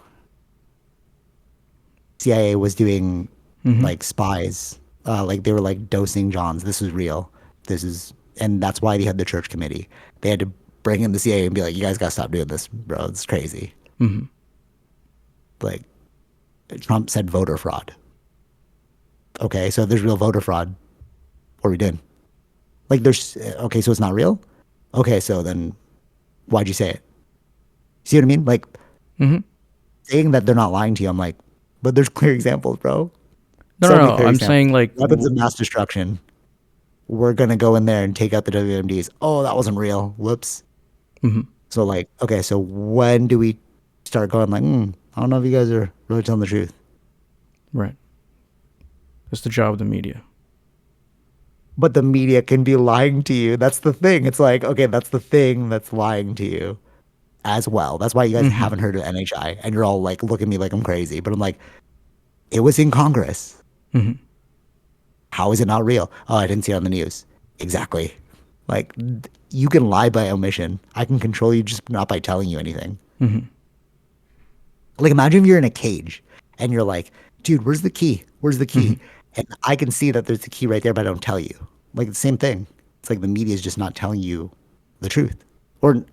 A: CIA was doing
B: Hmm.
A: like spies, like they were like dosing Johns. This is real. This is, and that's why they had the church committee. They had to bring in the CIA and be like, "You guys gotta stop doing this, bro. It's crazy."
B: Hmm.
A: Like Trump said, voter fraud. Okay, so if there's real voter fraud, what are we doing? Like, there's okay, so it's not real. Okay, so then why'd you say it? See what I mean? Like
B: Hmm.
A: saying that they're not lying to you. I'm like, but there's clear examples, bro.
B: No,
A: So
B: no,
A: many
B: no.
A: clear
B: I'm
A: examples.
B: saying like,
A: Weapons of mass destruction. We're gonna go in there and take out the WMDs. Oh, that wasn't real. Whoops.
B: mhm.
A: So like, okay, so when do we start going like, I don't know if you guys are really telling the truth.
B: Right. It's the job of the media.
A: But the media can be lying to you. That's the thing. It's like, okay, that's the thing that's lying to you as well. That's why you guys
B: Hmm.
A: haven't heard of NHI and you're all like, look at me like I'm crazy. But I'm like, it was in Congress.
B: Hmm.
A: How is it not real? Oh, I didn't see it on the news. Exactly. Like, you can lie by omission. I can control you just not by telling you anything.
B: Hmm.
A: Like, imagine if you're in a cage and you're like, dude, where's the key? Where's the
B: Hmm.
A: key? And I can see that there's the key right there, but I don't tell you. Like, the same thing. It's like the media is just not telling you the truth, or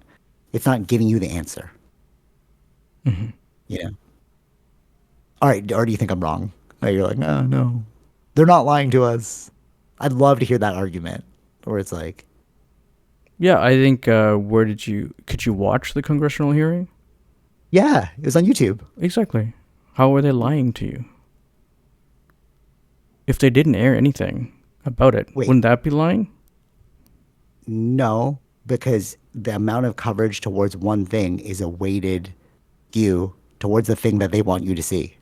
A: it's not giving you the answer,
B: Hmm.
A: you know? All right. Or do you think I'm wrong? Like, you're like, no, no, they're not lying to us. I'd love to hear that argument where it's like,
B: Yeah, I think. Where did you? Could you watch the congressional hearing?
A: yeah, it was on YouTube.
B: Exactly. How are they lying to you? If they didn't air anything about it,
A: Wait,
B: wouldn't that be lying?
A: no, because the amount of coverage towards one thing is a weighted skew towards the thing that they want you to see.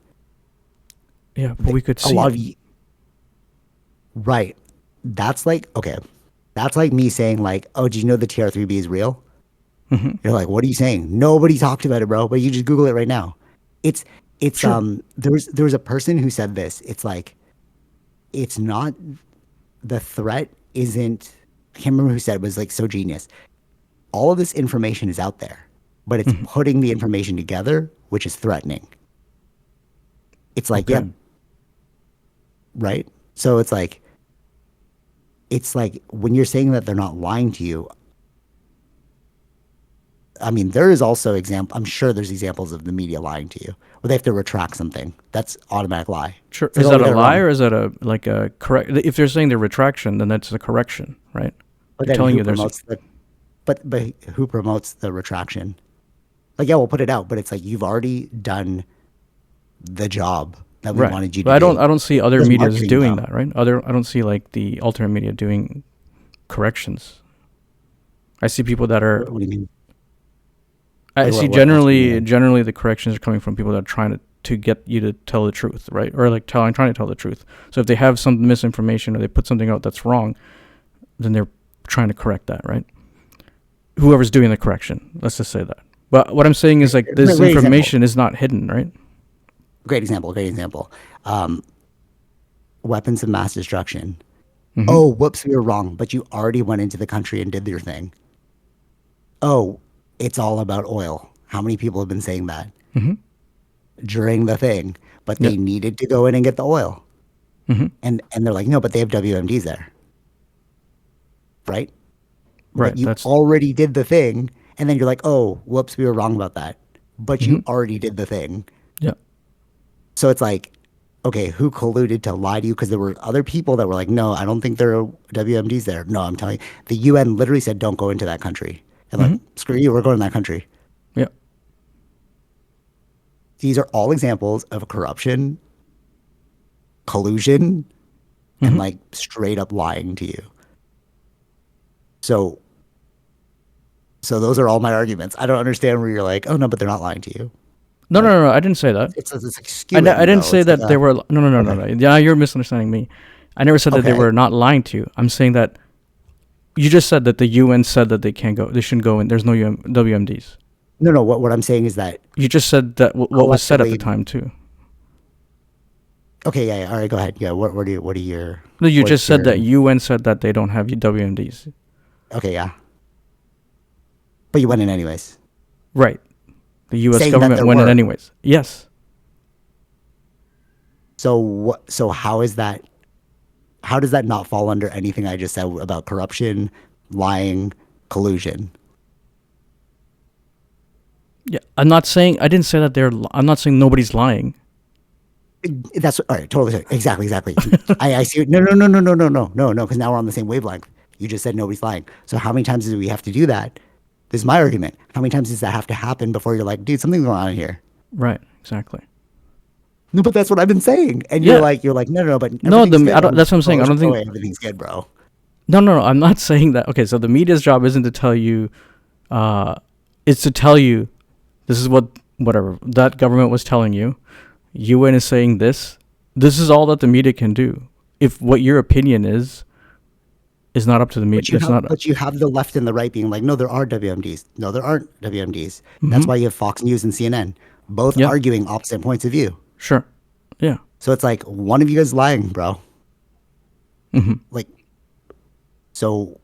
B: Yeah, but we could
A: A
B: see
A: lot
B: it.
A: of right. That's like okay. That's like me saying like, "Oh, do you know the TR3B is real?"
B: Hmm.
A: You're like, "What are you saying?" Nobody talked about it, bro. But you just Google it right now. It's
B: Sure.
A: there was a person who said this. It's like it's not the threat isn't. I can't remember who said it, was like so genius. All of this information is out there, but it's
B: Hmm.
A: putting the information together, which is threatening. It's like, yeah,
B: Okay.
A: right. So it's like when you're saying that they're not lying to you, I mean, there is also I'm sure there's examples of the media lying to you, where they have to retract something. That's automatic lie.
B: Sure.
A: It's like,
B: Is
A: oh,
B: that
A: we
B: a
A: got it
B: lie
A: wrong.
B: or is that a correct? If they're saying they're retraction, then that's a correction, right?
A: But
B: They're
A: then
B: telling
A: who
B: you there's.
A: promotes the, but who promotes the retraction? Like, yeah, we'll put it out, but it's like you've already done the job that we
B: Right.
A: wanted you
B: But
A: to do.
B: I don't see other
A: There's
B: medias
A: marketing
B: doing
A: though.
B: that, right? I don't see like the alternate media doing corrections. I see people that are.
A: What do you mean?
B: I
A: Like
B: see
A: what's the media?
B: generally the corrections are coming from people that are trying to get you to tell the truth, right? Or like trying to tell the truth. So if they have some misinformation or they put something out that's wrong, then they're trying to correct that, right? Whoever's doing the correction, let's just say that. But what I'm saying is like this
A: Great example.
B: information is not hidden, right?
A: Great example. Great example. Um, Weapons of mass destruction.
B: Mm-hmm.
A: Oh, whoops, we were wrong. But you already went into the country and did your thing. Oh, it's all about oil. How many people have been saying that
B: Mm-hmm.
A: during the thing? But
B: Yeah.
A: they needed to go in and get the oil.
B: Mm-hmm.
A: And they're like, no, but they have WMDs there, right? But
B: Right.
A: you
B: That's.
A: already did the thing. And then you're like, oh, whoops, we were wrong about that. But
B: Mm-hmm.
A: you already did the thing.
B: Yeah.
A: So it's like, okay, who colluded to lie to you? Because there were other people that were like, no, I don't think there are WMDs there. No, I'm telling you, the UN literally said, don't go into that country. And like,
B: Mm-hmm.
A: screw you, we're going to that country.
B: Yeah.
A: These are all examples of corruption, collusion, and
B: Mm-hmm.
A: like straight up lying to you. So, so those are all my arguments. I don't understand where you're like, oh no, but they're not lying to you.
B: No, no,
A: Like,
B: no, no. I didn't say that.
A: it's like skewing
B: I didn't
A: though.
B: say
A: It's like
B: that they were. No, no, no, no,
A: okay,
B: no. Yeah, you're misunderstanding me. I never said that they
A: okay.
B: were not lying to you. I'm saying that you just said that the UN said that they can't go. They shouldn't go in. There's no WMDs.
A: No, no. What I'm saying is that
B: You just said that what was said at the
A: collectively,
B: time too.
A: okay, yeah, yeah. All right, go ahead. Yeah, what are your,
B: No, you just
A: what's
B: said
A: your,
B: that UN said that they don't have WMDs.
A: okay, yeah. But you went in anyways,
B: Right. The U.S.
A: saying that
B: government
A: there
B: went in
A: were.
B: anyways. Yes.
A: So what? So how is that? How does that not fall under anything I just said about corruption, lying, collusion?
B: Yeah. I'm not saying. I didn't say that they're. I'm not saying nobody's lying.
A: That's all right. Totally, exactly. I see. No, no, no, no, no, no, no, no, no. Because now we're on the same wavelength. You just said nobody's lying. So how many times do we have to do that? This is my argument. How many times does that have to happen before you're like, dude, something's going on here?
B: Right. Exactly.
A: No, but that's what I've been saying. And
B: Yeah.
A: you're like, no, no, no, but
B: No.
A: everything's good.
B: I don't,
A: I'm
B: that's what I'm saying.
A: bro,
B: I
A: there's
B: don't
A: no
B: think.
A: way everything's good, bro.
B: No. No. No. I'm not saying that. Okay. So the media's job isn't to tell you. It's to tell you, this is what whatever that government was telling you. UN is saying this. This is all that the media can do. If what your opinion is not up to the media, it's not.
A: But you have the left and the right being like, no, there are WMDs. No, there aren't WMDs. That's
B: Mm-hmm.
A: why you have Fox News and CNN, both
B: Yeah.
A: arguing opposite points of view.
B: Sure. Yeah.
A: So it's like one of you guys lying, bro.
B: Mm-hmm.
A: Like, so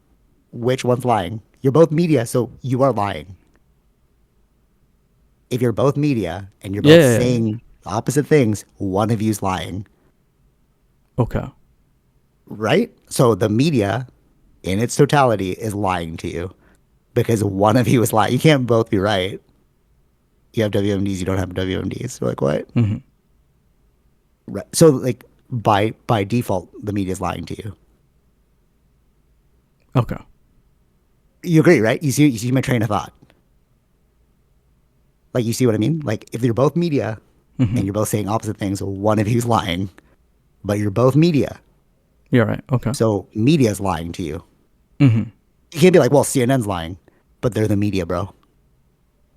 A: which one's lying? You're both media, so you are lying. If you're both media and you're both
B: Yeah.
A: saying opposite things, one of you's lying,
B: Okay.
A: right? So the media in its totality is lying to you because one of you is lying. You can't both be right. You have WMDs, you don't have WMDs. You're like, what?
B: Mm-hmm.
A: Right. So like by default, the media is lying to you.
B: Okay.
A: You agree, right? You see my train of thought. Like you see what I mean? Like if you're both media
B: Mm-hmm.
A: and you're both saying opposite things, one of you's lying, but you're both media.
B: Yeah. Right. Okay.
A: So media's lying to you.
B: Mm-hmm.
A: You can't be like, well, CNN's lying, but they're the media, bro.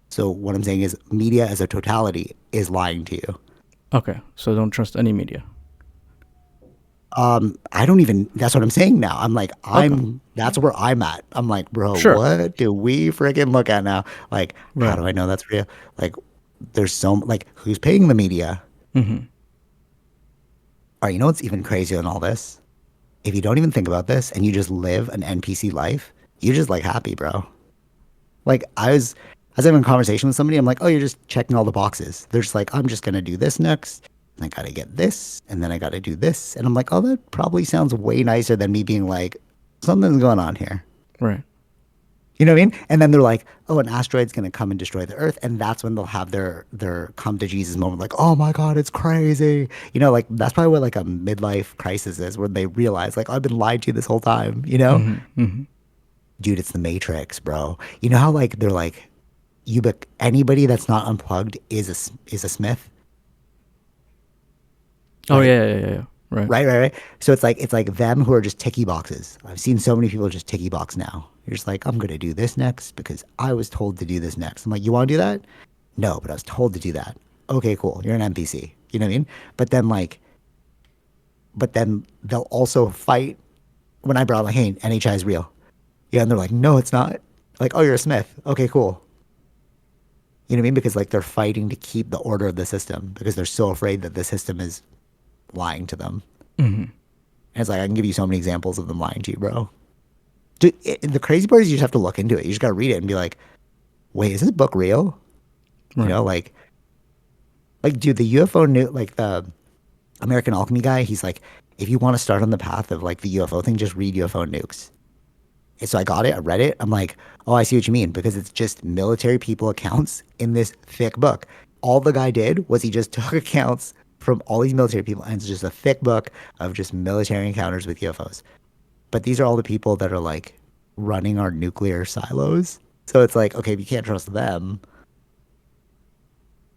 A: So what I'm saying is media as a totality is lying to you.
B: Okay. So don't trust any media.
A: I don't even, that's what I'm saying now. I'm like,
B: Okay.
A: that's where I'm at. I'm like, bro,
B: Sure.
A: what do we freaking look at now? Like, how
B: Right.
A: do I know that's real? Like, there's like, who's paying the media?
B: Mm-hmm.
A: All right, you know what's even crazier than all this? If you don't even think about this and you just live an NPC life, you're just like happy, bro. Like, I was having a conversation with somebody. I'm like, oh, you're just checking all the boxes. They're just like, I'm just going to do this next. And I got to get this. And then I got to do this. And I'm like, oh, that probably sounds way nicer than me being like, something's going on here.
B: Right.
A: You know what I mean? And then they're like, oh, an asteroid's gonna come and destroy the Earth, and that's when they'll have their come to Jesus moment, like, oh my God, it's crazy. You know, like that's probably what like a midlife crisis is, where they realize, like, I've been lied to this whole time. You know, dude, it's the Matrix, bro. You know how like they're like, anybody that's not unplugged is a Smith,
B: Oh
A: right?
B: yeah. Right.
A: Right. So it's like them who are just ticky boxes. I've seen so many people just ticky box now. You're just like, I'm gonna do this next because I was told to do this next. I'm like, you want to do that? No, but I was told to do that. Okay, cool. You're an NPC. You know what I mean? But then they'll also fight when I brought like, hey, NHI is real. Yeah, and they're like, no, it's not. Like, oh, you're a Smith. Okay, cool. You know what I mean? Because like they're fighting to keep the order of the system because they're so afraid that the system is lying to them. And it's like I can give you so many examples of them lying to you, bro. Dude, the crazy part is you just have to look into it. You just gotta read it and be like, wait, is this book real? You
B: Right.
A: know, like dude, the UFO like the American Alchemy guy, he's like, if you want to start on the path of like the UFO thing, just read UFO nukes. And so I got it, I read it, I'm like, oh, I see what you mean, because it's just military people accounts in this thick book. All the guy did was he just took accounts from all these military people, and it's just a thick book of just military encounters with UFOs. But these are all the people that are like running our nuclear silos. So it's like, okay, if you can't trust them,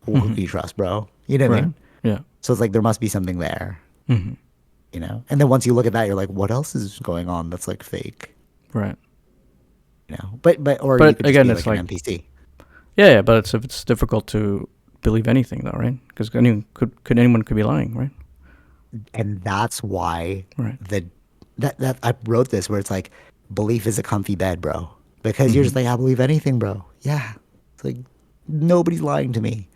A: who can you trust, bro? You know what I
B: Right.
A: mean?
B: Yeah.
A: So it's like there must be something there, you know? And then once you look at that, you're like, what else is going on that's like fake?
B: Right.
A: You know? Or you
B: But
A: could just
B: again,
A: be
B: it's
A: like
B: like
A: an NPC.
B: yeah. But it's difficult to believe anything though, right? Because anyone could be lying, right?
A: And that's why
B: Right.
A: that I wrote this where it's like belief is a comfy bed, bro. Because you're just like, I believe anything, bro. Yeah. It's like nobody's lying to me.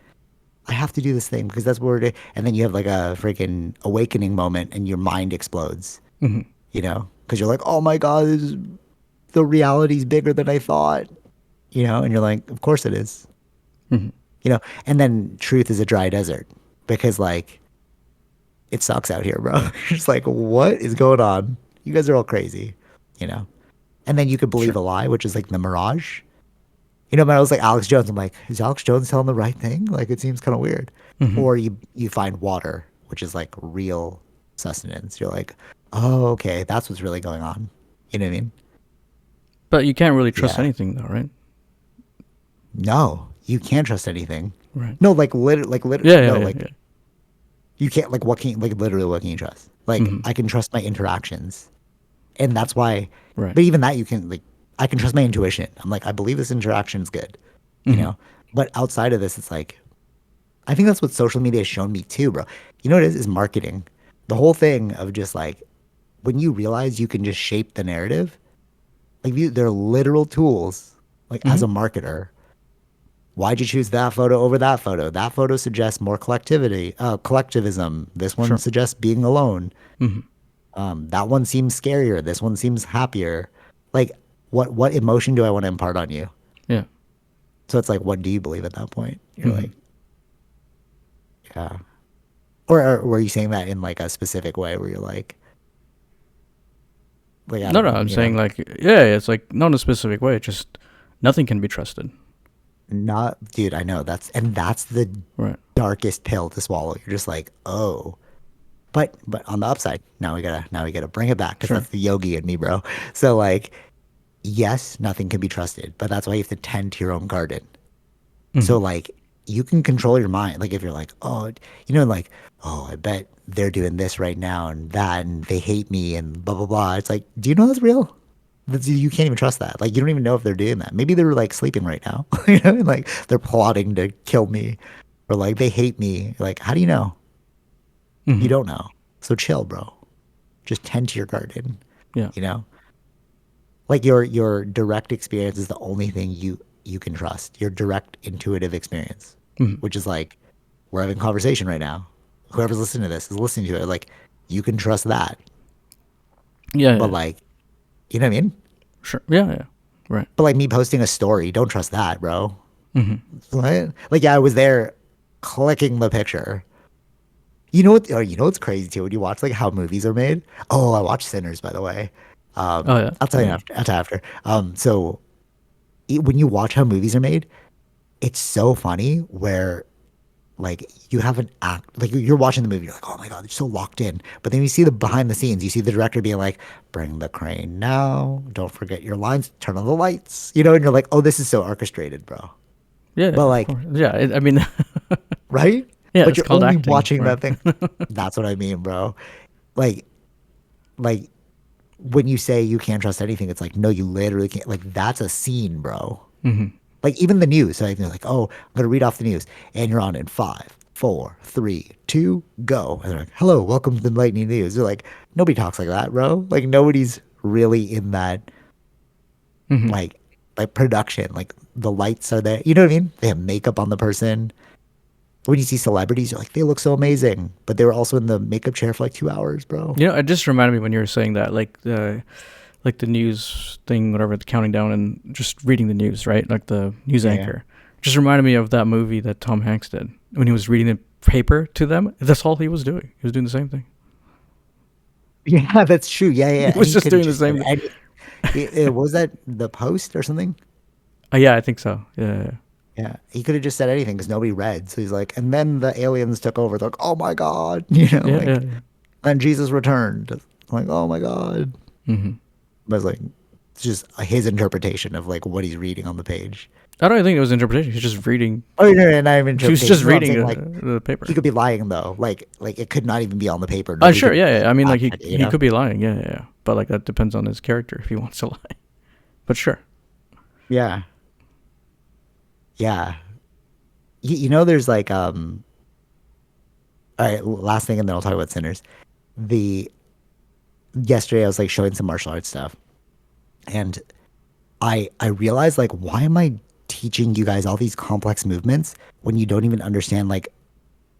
A: I have to do this thing because that's what it is. And then you have like a freaking awakening moment and your mind explodes, you know? Because you're like, oh my God, the reality's bigger than I thought, you know? And you're like, of course it is, you know? And then truth is a dry desert because like it sucks out here, bro. You're just like, what is going on? You guys are all crazy, you know? And then you could believe
B: Sure.
A: a lie, which is like the mirage. You know, but I was like Alex Jones. I'm like, is Alex Jones telling the right thing? Like, it seems kind of weird. Or you find water, which is like real sustenance. You're like, oh, okay, that's what's really going on. You know what I mean?
B: But you can't really trust
A: Yeah.
B: anything though, right?
A: No, you can't trust anything.
B: Right.
A: No,
B: Yeah.
A: no,
B: Yeah. Yeah.
A: like
B: Yeah.
A: you can't. Like, what can like literally what can you trust? Like, I can trust my interactions, and that's why.
B: Right.
A: But even that, you can like, I can trust my intuition. I'm like, I believe this interaction is good, you know. But outside of this, it's like I think that's what social media has shown me too, bro. You know what it is marketing. The whole thing of just like when you realize you can just shape the narrative, like they're literal tools. Like as a marketer, why'd you choose that photo over that photo? That photo suggests more collectivism. This one
B: Sure.
A: suggests being alone. That one seems scarier. This one seems happier. Like what emotion do I want to impart on you?
B: Yeah.
A: So it's like, what do you believe at that point? You're like, yeah. Or were you saying that in like a specific way where you're like I
B: No,
A: don't
B: no.
A: know,
B: I'm
A: you
B: saying
A: know,
B: like yeah. It's like not in a specific way. Just nothing can be trusted.
A: not, dude, I know that's the
B: Right.
A: darkest pill to swallow. You're just like, oh, but on the upside, now we gotta bring it back because
B: Sure.
A: that's the yogi in me, bro. So like, yes, nothing can be trusted, but that's why you have to tend to your own garden. So like you can control your mind. Like if you're like, oh, you know, like, oh, I bet they're doing this right now and that and they hate me and blah blah blah. It's like, do you know that's real? You can't even trust that. Like you don't even know if they're doing that. Maybe they're like sleeping right now. You know, like they're plotting to kill me or like they hate me. Like, how do you know? You don't know. So chill, bro. Just tend to your garden.
B: Yeah.
A: You know? Like your direct experience is the only thing you can trust. Your direct intuitive experience, which is like we're having a conversation right now. Whoever's listening to this is listening to it. Like you can trust that,
B: Yeah.
A: but
B: Yeah.
A: like you know what I mean.
B: Sure. Yeah. Yeah. Right.
A: But like me posting a story, don't trust that, bro. What? Like yeah, I was there clicking the picture. You know what? Oh, you know what's crazy too when you watch like how movies are made. Oh, I watched Sinners by the way.
B: Oh yeah.
A: I'll tell you
B: Yeah.
A: after. So when you watch how movies are made, it's so funny where like you have an act like you're watching the movie, you're like, oh my god, you're so locked in. But then you see the behind the scenes, you see the director being like, bring the crane now, don't forget your lines, turn on the lights, you know, and you're like, oh, this is so orchestrated, bro.
B: Yeah,
A: But
B: of
A: like,
B: course. Yeah, I mean,
A: right?
B: yeah,
A: But
B: it's
A: you're
B: called
A: only
B: acting,
A: watching
B: right?
A: that thing. That's what I mean, bro. Like, like when you say you can't trust anything, it's like, no, you literally can't. Like, that's a scene, bro.
B: Hmm.
A: Like, even the news. So you're like, oh, I'm going to read off the news. And you're on in 5, 4, 3, 2, go. And they're like, hello, welcome to the lightning news. They're like, nobody talks like that, bro. Like, nobody's really in that,
B: Hmm.
A: like, production. Like, the lights are there. You know what I mean? They have makeup on the person. When you see celebrities, you're like, they look so amazing. But they were also in the makeup chair for like 2 hours, bro.
B: You know, it just reminded me when you were saying that, like the news thing, whatever, the counting down and just reading the news, right? Like the news
A: Yeah, yeah.
B: anchor. Just reminded me of that movie that Tom Hanks did when he was reading the paper to them. That's all he was doing. He was doing the same thing.
A: Yeah, that's true. Yeah, yeah.
B: He
A: And
B: was
A: he
B: just
A: could have
B: doing the
A: just said
B: same thing.
A: any. Was that the Post or something?
B: Yeah, I think so. Yeah.
A: Yeah, he could have just said anything because nobody read. So he's like, and then the aliens took over. They're like, oh my god, you know,
B: Yeah, yeah,
A: like,
B: yeah.
A: and Jesus returned. Like, oh my god.
B: Hmm.
A: But it's like, it's just his interpretation of like what he's reading on the page.
B: I don't think it was interpretation. He's just reading.
A: Oh no, no, not even
B: He was
A: interpretation.
B: just
A: No, I'm
B: reading
A: saying like
B: the
A: he
B: paper.
A: could be lying though. Like it could not even be on the paper.
B: Oh,
A: Nobody
B: sure.
A: could
B: Yeah, yeah. I mean, like
A: fact check it, you
B: he
A: know?
B: could be lying. Yeah, yeah, yeah. But like that depends on his character if he wants to lie. But sure.
A: Yeah, yeah. You know, there's like All right, last thing, and then I'll talk about Sinners. The Yesterday I was like showing some martial arts stuff, and I realized like, why am I teaching you guys all these complex movements when you don't even understand like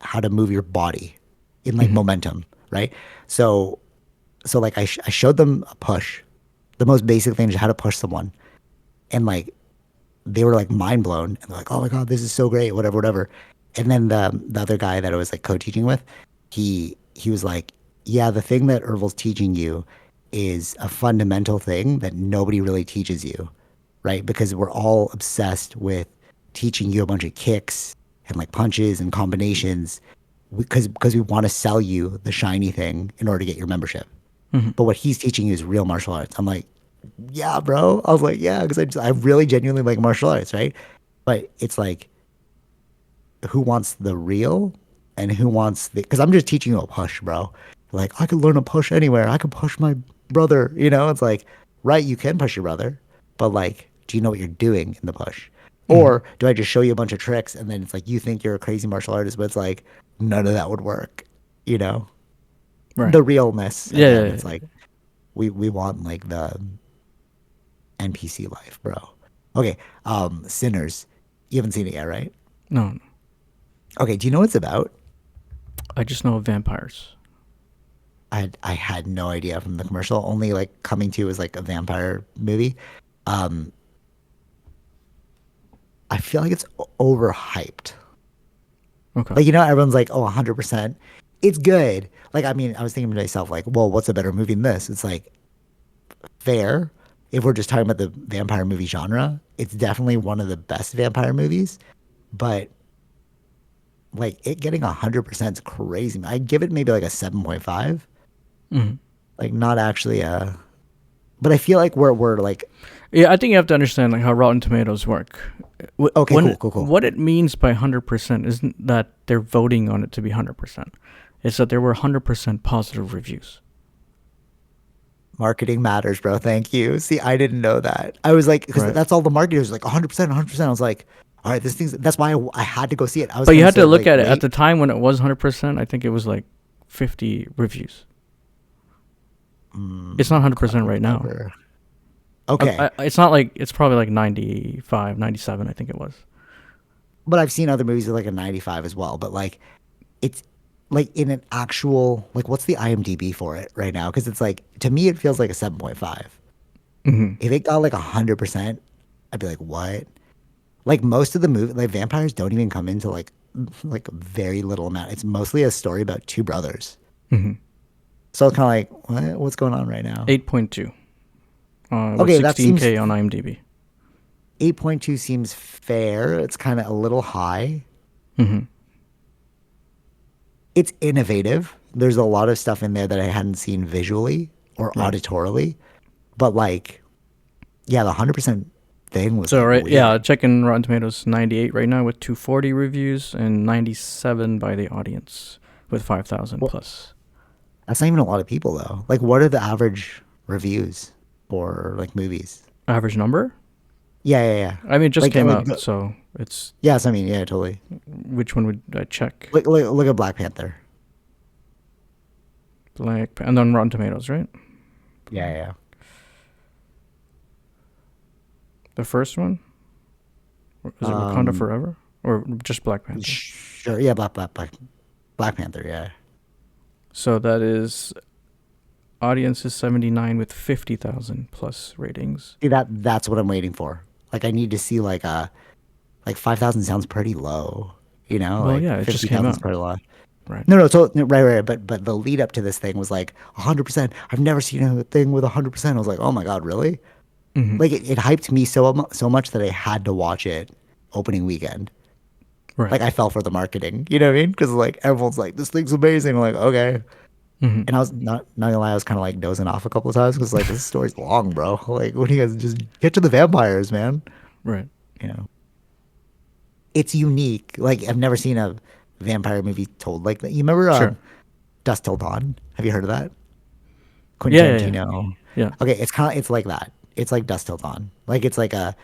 A: how to move your body in like
B: Hmm.
A: momentum, right? So like I showed them a push, the most basic thing is how to push someone, and like they were like mind blown and they're like, oh my god, this is so great, whatever, whatever. And then the other guy that I was like co-teaching with, he was like, yeah, the thing that Ervil's teaching you is a fundamental thing that nobody really teaches you, right? Because we're all obsessed with teaching you a bunch of kicks and like punches and combinations because we want to sell you the shiny thing in order to get your membership.
B: Hmm.
A: But what he's teaching you is real martial arts. I'm like, yeah, bro. I was like, yeah, because I really genuinely like martial arts, right? But it's like, who wants the real and who wants the, because I'm just teaching you a push, bro. Like, I could learn a push anywhere. I could push my brother, you know? It's like, right, you can push your brother, but like, do you know what you're doing in the push?
B: Hmm.
A: Or do I just show you a bunch of tricks and then it's like, you think you're a crazy martial artist, but it's like, none of that would work, you know?
B: Right.
A: The realness,
B: Yeah,
A: again,
B: yeah,
A: it's
B: yeah.
A: like, we want like the NPC life, bro. Okay, Sinners. You haven't seen it yet, right?
B: No, no.
A: Okay, do you know what it's about?
B: I just know vampires.
A: I had no idea from the commercial. Only like Coming to was like a vampire movie. Um, I feel like it's overhyped.
B: Okay.
A: Like, you know, everyone's like, oh, 100%. It's good. Like, I mean, I was thinking to myself, like, well, what's a better movie than this? It's like fair. If we're just talking about the vampire movie genre, it's definitely one of the best vampire movies. But like it getting 100% is crazy. I'd give it maybe like a 7.5.
B: Hmm.
A: Like not actually a, but I feel like we're like,
B: Yeah, I think you have to understand like how Rotten Tomatoes work.
A: okay, cool, cool, cool.
B: What it means by 100% isn't that they're voting on it to be 100%. It's that there were 100% positive reviews.
A: Marketing matters, bro. Thank you. See, I didn't know that. I was like, because
B: Right.
A: that's all the marketers like 100%, 100%. I was like, all right, this thing's, that's why I had to go see it. I was
B: But you
A: gonna
B: had
A: say
B: to look
A: like,
B: at it at
A: wait,
B: the time when it was 100%. I think it was like 50 reviews. It's not 100% right now.
A: whatever. Okay.
B: It's not like it's probably like 95, 97. I think it was.
A: But I've seen other movies with like a 95 as well. But like, it's like in an actual, like, what's the IMDb for it right now? Because it's like, to me, it feels like a 7.5.
B: Hmm.
A: If it got like 100%, I'd be like, what? Like most of the movie, like vampires don't even come into like very little amount. It's mostly a story about two brothers.
B: Hmm.
A: So it's kind of like, what's going on right now?
B: 8.2. With
A: Okay, that seems
B: 16K on IMDb.
A: 8.2 seems fair. It's kind of a little high.
B: Mm-hmm.
A: It's innovative. There's a lot of stuff in there that I hadn't seen visually or
B: Right.
A: auditorily. But like, yeah, the 100% thing was
B: So
A: like
B: right, yeah,
A: weird.
B: checking Rotten Tomatoes, 98 right now with 240 reviews and 97 by the audience with 5,000
A: Well,
B: plus.
A: that's not even a lot of people though. Like, what are the average reviews for like movies?
B: Average number?
A: Yeah, yeah, yeah.
B: I mean, it just came
A: Like,
B: out, so it's
A: yes, I mean, yeah, totally.
B: which one would I check?
A: Look at Black Panther.
B: And on Rotten Tomatoes, right?
A: Yeah, yeah.
B: The first one? Or is it Wakanda
A: Um,
B: Forever? Or just Black Panther?
A: sure. Yeah, Black Panther. Yeah.
B: So that is audience is 79 with 50,000 plus ratings.
A: See that's what I'm waiting for. Like, I need to see like 5,000 sounds pretty low. You know,
B: Well,
A: like
B: yeah, it just came
A: 50,000 is
B: out,
A: pretty low.
B: right?
A: No, no, so no, right. But the lead up to this thing was like 100%. I've never seen a thing with 100%. I was like, oh my god, really?
B: Mm-hmm.
A: Like it hyped me so much that I had to watch it opening weekend.
B: Right.
A: Like I fell for the marketing. You know what I mean? Because like everyone's like, this thing's amazing. I'm like, okay.
B: Mm-hmm.
A: And I was not gonna lie, I was kind of like dozing off a couple of times because like this story's long, bro. Like, what do you guys just get to the vampires, man?
B: Right.
A: You know, it's unique. Like I've never seen a vampire movie told like that. You remember
B: Sure.
A: Dusk Till Dawn? Have you heard of that?
B: Yeah,
A: Quentin
B: yeah, yeah.
A: Tarantino.
B: Yeah.
A: Okay, it's like that. It's like Dusk Till Dawn. Like it's like a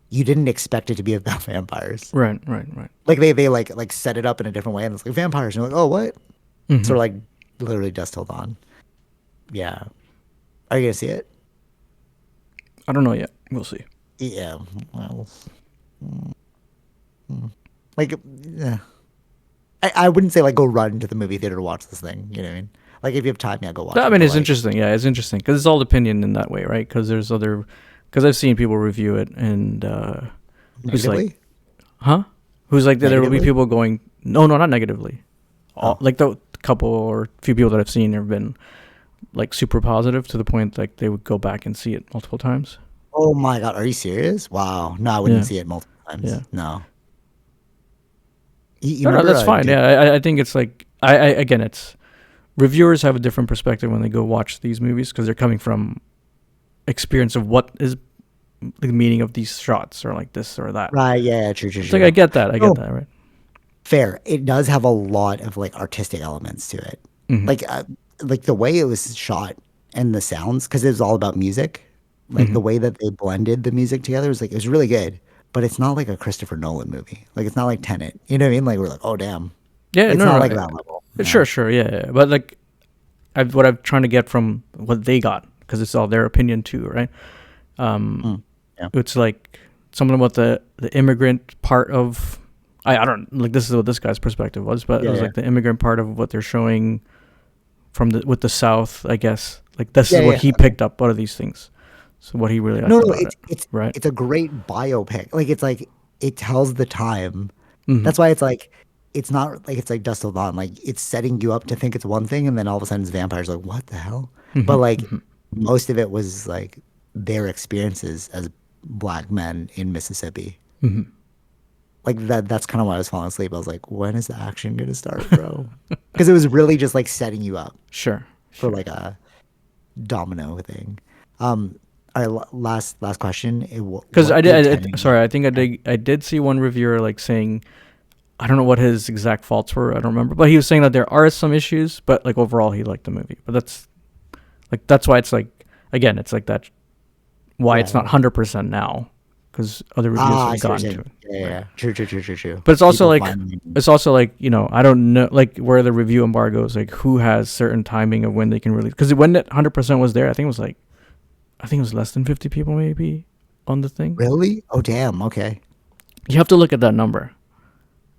A: you didn't expect it to be about vampires.
B: Right, right, right.
A: Like they like set it up in a different way, and it's like vampires. And you're like, oh, what?
B: Mm-hmm.
A: Sort of like literally Dusk Till Dawn. Yeah. Are you gonna see it?
B: I don't know yet. We'll see.
A: Yeah. Well, like, yeah. I wouldn't say like go run to the movie theater to watch this thing. You know what I mean? Like if you have time, yeah, go watch
B: I
A: it.
B: mean,
A: But
B: it's
A: like
B: interesting. Yeah, it's interesting because it's all opinion in that way, right? Because I've seen people review it and who's like,
A: negatively,
B: huh? Who's like, there will be
A: negatively.
B: people going, no, not negatively.
A: Oh,
B: Like the couple or few people that I've seen have been like super positive to the point like they would go back and see it multiple times.
A: oh my God, are you serious? Wow. No, I wouldn't
B: Yeah,
A: see it multiple times.
B: yeah.
A: No. You
B: No, no,
A: remember
B: that's fine. Yeah, I think it's like I again, it's reviewers have a different perspective when they go watch these movies because they're coming from experience of what is the meaning of these shots or like this or that.
A: right? Yeah, true, true,
B: It's like I
A: true.
B: get that. I get
A: No,
B: that, right?
A: fair. It does have a lot of like artistic elements to it,
B: Mm-hmm.
A: like uh, like the way it was shot and the sounds, because it was all about music. Like
B: Mm-hmm.
A: the way that they blended the music together was like it was really good. But it's not like a Christopher Nolan movie. Like it's not like Tenet. You know what I mean? Like we're like, oh damn.
B: Yeah,
A: It's
B: no,
A: not
B: no,
A: like that level. Yeah.
B: sure, sure, yeah, yeah. But like, what I'm trying to get from what they got because it's all their opinion too, right?
A: Mm. Yeah.
B: It's like something about the immigrant part of I don't like this is what this guy's perspective was, but it
A: Yeah.
B: was
A: Yeah.
B: like the immigrant part of what they're showing from with the South, I guess. Like this
A: Yeah.
B: is what
A: Yeah.
B: he picked up out of these things. So what he really
A: No,
B: liked
A: no,
B: about it, right?
A: it's a great biopic. Like it tells the time.
B: Mm-hmm.
A: That's why it's not like it's like Dust Till Dawn. Like it's setting you up to think it's one thing, and then all of a sudden it's vampires. Like what the hell? But
B: Mm-hmm.
A: like
B: Mm-hmm.
A: most of it was like their experiences as black men in Mississippi.
B: Mm-hmm.
A: Like that's kind of why I was falling asleep. I was like, when is the action gonna start, bro? Because it was really just like setting you up
B: Sure,
A: for
B: sure.
A: like a domino thing. All right, last question.
B: Because
A: What did
B: sorry, I think I did see one reviewer like saying I don't know what his exact faults were. I don't remember, but he was saying that there are some issues, but like overall he liked the movie. But that's why it's like again, it's like that why
A: Yeah,
B: it's not
A: yeah.
B: 100% now because other reviews
A: I
B: have
A: see what
B: gotten
A: you're
B: to
A: saying.
B: it.
A: Yeah, yeah,
B: Right.
A: yeah. True, true, true, true, true.
B: But
A: People finally.
B: it's also like I don't know like where the review embargo is like who has certain timing of when they can release because when that 100% was there, I think it was less than 50 people maybe on the thing.
A: Really? Oh, damn. Okay.
B: You have to look at that number.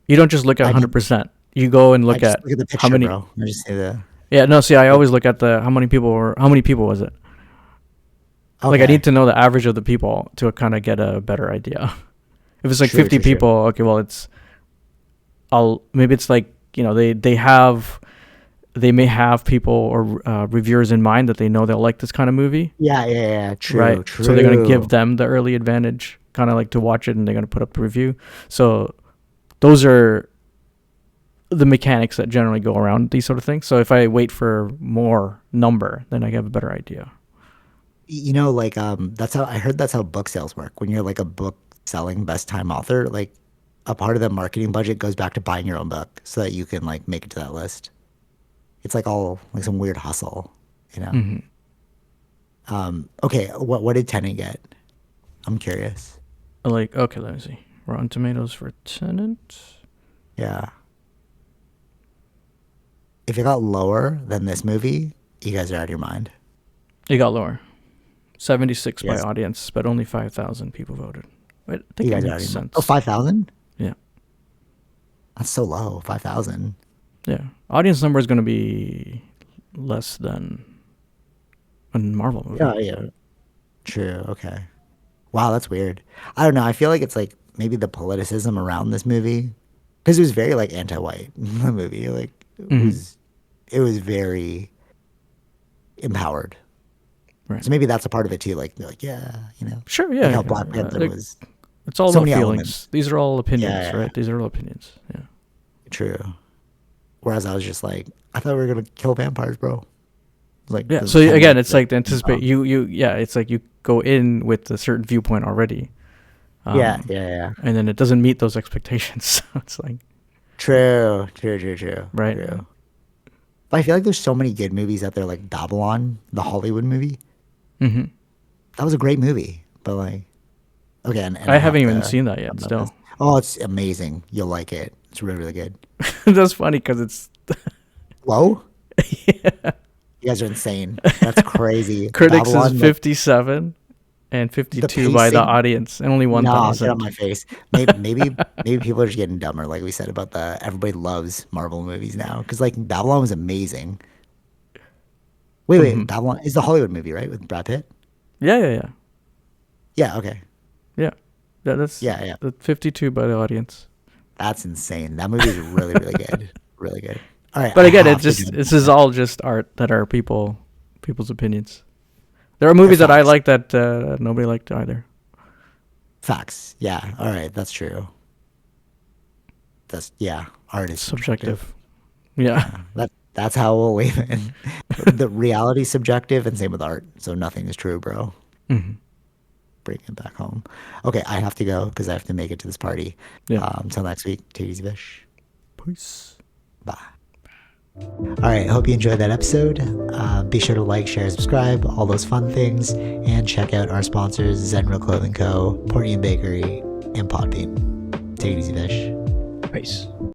B: You don't just look at
A: I did.
B: 100%. You go and
A: I
B: look
A: just
B: at
A: look at the
B: how
A: picture,
B: many.
A: bro. I just see the.
B: Yeah, no. See, I
A: Like,
B: always look at the how many people was it? Like I need
A: okay.
B: to know the average of the people to kind of get a better idea. If it's like
A: True,
B: 50
A: true, true.
B: people, okay, well I'll maybe it's like they may have people or reviewers in mind that they know they'll like this kind of movie,
A: Yeah, yeah, yeah.
B: right?
A: True,
B: So they're gonna give
A: true.
B: them the early advantage kind of like to watch it, and they're gonna put up the review. So those are the mechanics that generally go around these sort of things. So if I wait for more number, then I have a better idea.
A: You know, like that's how I heard that's how book sales work. When you're like a book selling best time author, like a part of the marketing budget goes back to buying your own book so that you can like make it to that list. It's like all like some weird hustle, you know. Okay, what did Tenet get? I'm curious.
B: Like, okay, let me see. Rotten Tomatoes for Tenet.
A: Yeah. If it got lower than this movie, you guys are out of your mind.
B: It got lower. 76
A: Yes.
B: by audience, but only 5,000 people voted. I think
A: You
B: it
A: guys are out of
B: makes
A: your mind.
B: sense.
A: Oh, 5,000?
B: Yeah.
A: That's so low. 5,000.
B: Yeah. Audience number is going to be less than a Marvel movie.
A: Yeah. True. Okay. Wow, that's weird. I don't know. I feel like it's like maybe the politicism around this movie, because it was very like anti-white. The movie, like it was very empowered.
B: Right.
A: So maybe that's a part of it too. Like, they're like, yeah, you know,
B: Sure, yeah.
A: like how
B: yeah.
A: Black Panther
B: Like,
A: was.
B: it's all
A: so
B: about
A: many
B: feelings.
A: elements.
B: These are all opinions,
A: Yeah.
B: right? These are all opinions. Yeah.
A: True. Whereas I was just like, I thought we were gonna kill vampires, bro. Like,
B: Yeah.
A: the
B: So
A: 10
B: again,
A: minutes
B: it's like to
A: that-
B: anticipate yeah, it's like you go in with a certain viewpoint already.
A: Yeah.
B: And then it doesn't meet those expectations. So it's like,
A: True.
B: right.
A: True. But I feel like there's so many good movies out there, like Babylon, the Hollywood movie.
B: Mm-hmm.
A: That was a great movie, but like, okay. And
B: I haven't
A: have
B: even
A: to-
B: seen that yet still.
A: Oh, it's amazing. You'll like it. It's really, really good.
B: That's funny because it's
A: Low?
B: yeah.
A: You guys are insane. That's crazy.
B: Critics
A: Babylon,
B: is
A: like,
B: 57 and 52 by the
A: pacing?
B: audience, and only
A: Nah, get
B: 1,000.
A: on my face. Maybe people are just getting dumber, like we said about the everybody loves Marvel movies now, because like Babylon was amazing. Wait, Babylon is the Hollywood movie, right, with Brad Pitt?
B: Yeah.
A: Yeah, okay,
B: That's
A: yeah.
B: the 52 by the audience.
A: That's insane. That movie is really, really good, really good. All right,
B: But
A: I
B: again,
A: have
B: it's
A: to
B: just
A: do-
B: this is all just art that are people's opinions. There are movies that I
A: facts.
B: like that nobody liked either.
A: Facts. Yeah. All right. That's true. Art is
B: Subjective. Yeah.
A: That's how we'll leave it. The reality subjective, and same with art. So nothing is true, bro.
B: Mm-hmm.
A: Bring it back home. Okay, I have to go because I have to make it to this party.
B: Yeah.
A: Until next week. Take it easy, fish.
B: Peace.
A: Bye. All right. Hope you enjoyed that episode. Be sure to like, share, subscribe, all those fun things, and check out our sponsors: Zenro Clothing Co., Portian Bakery, and Podbean. Take it easy, fish.
B: Peace.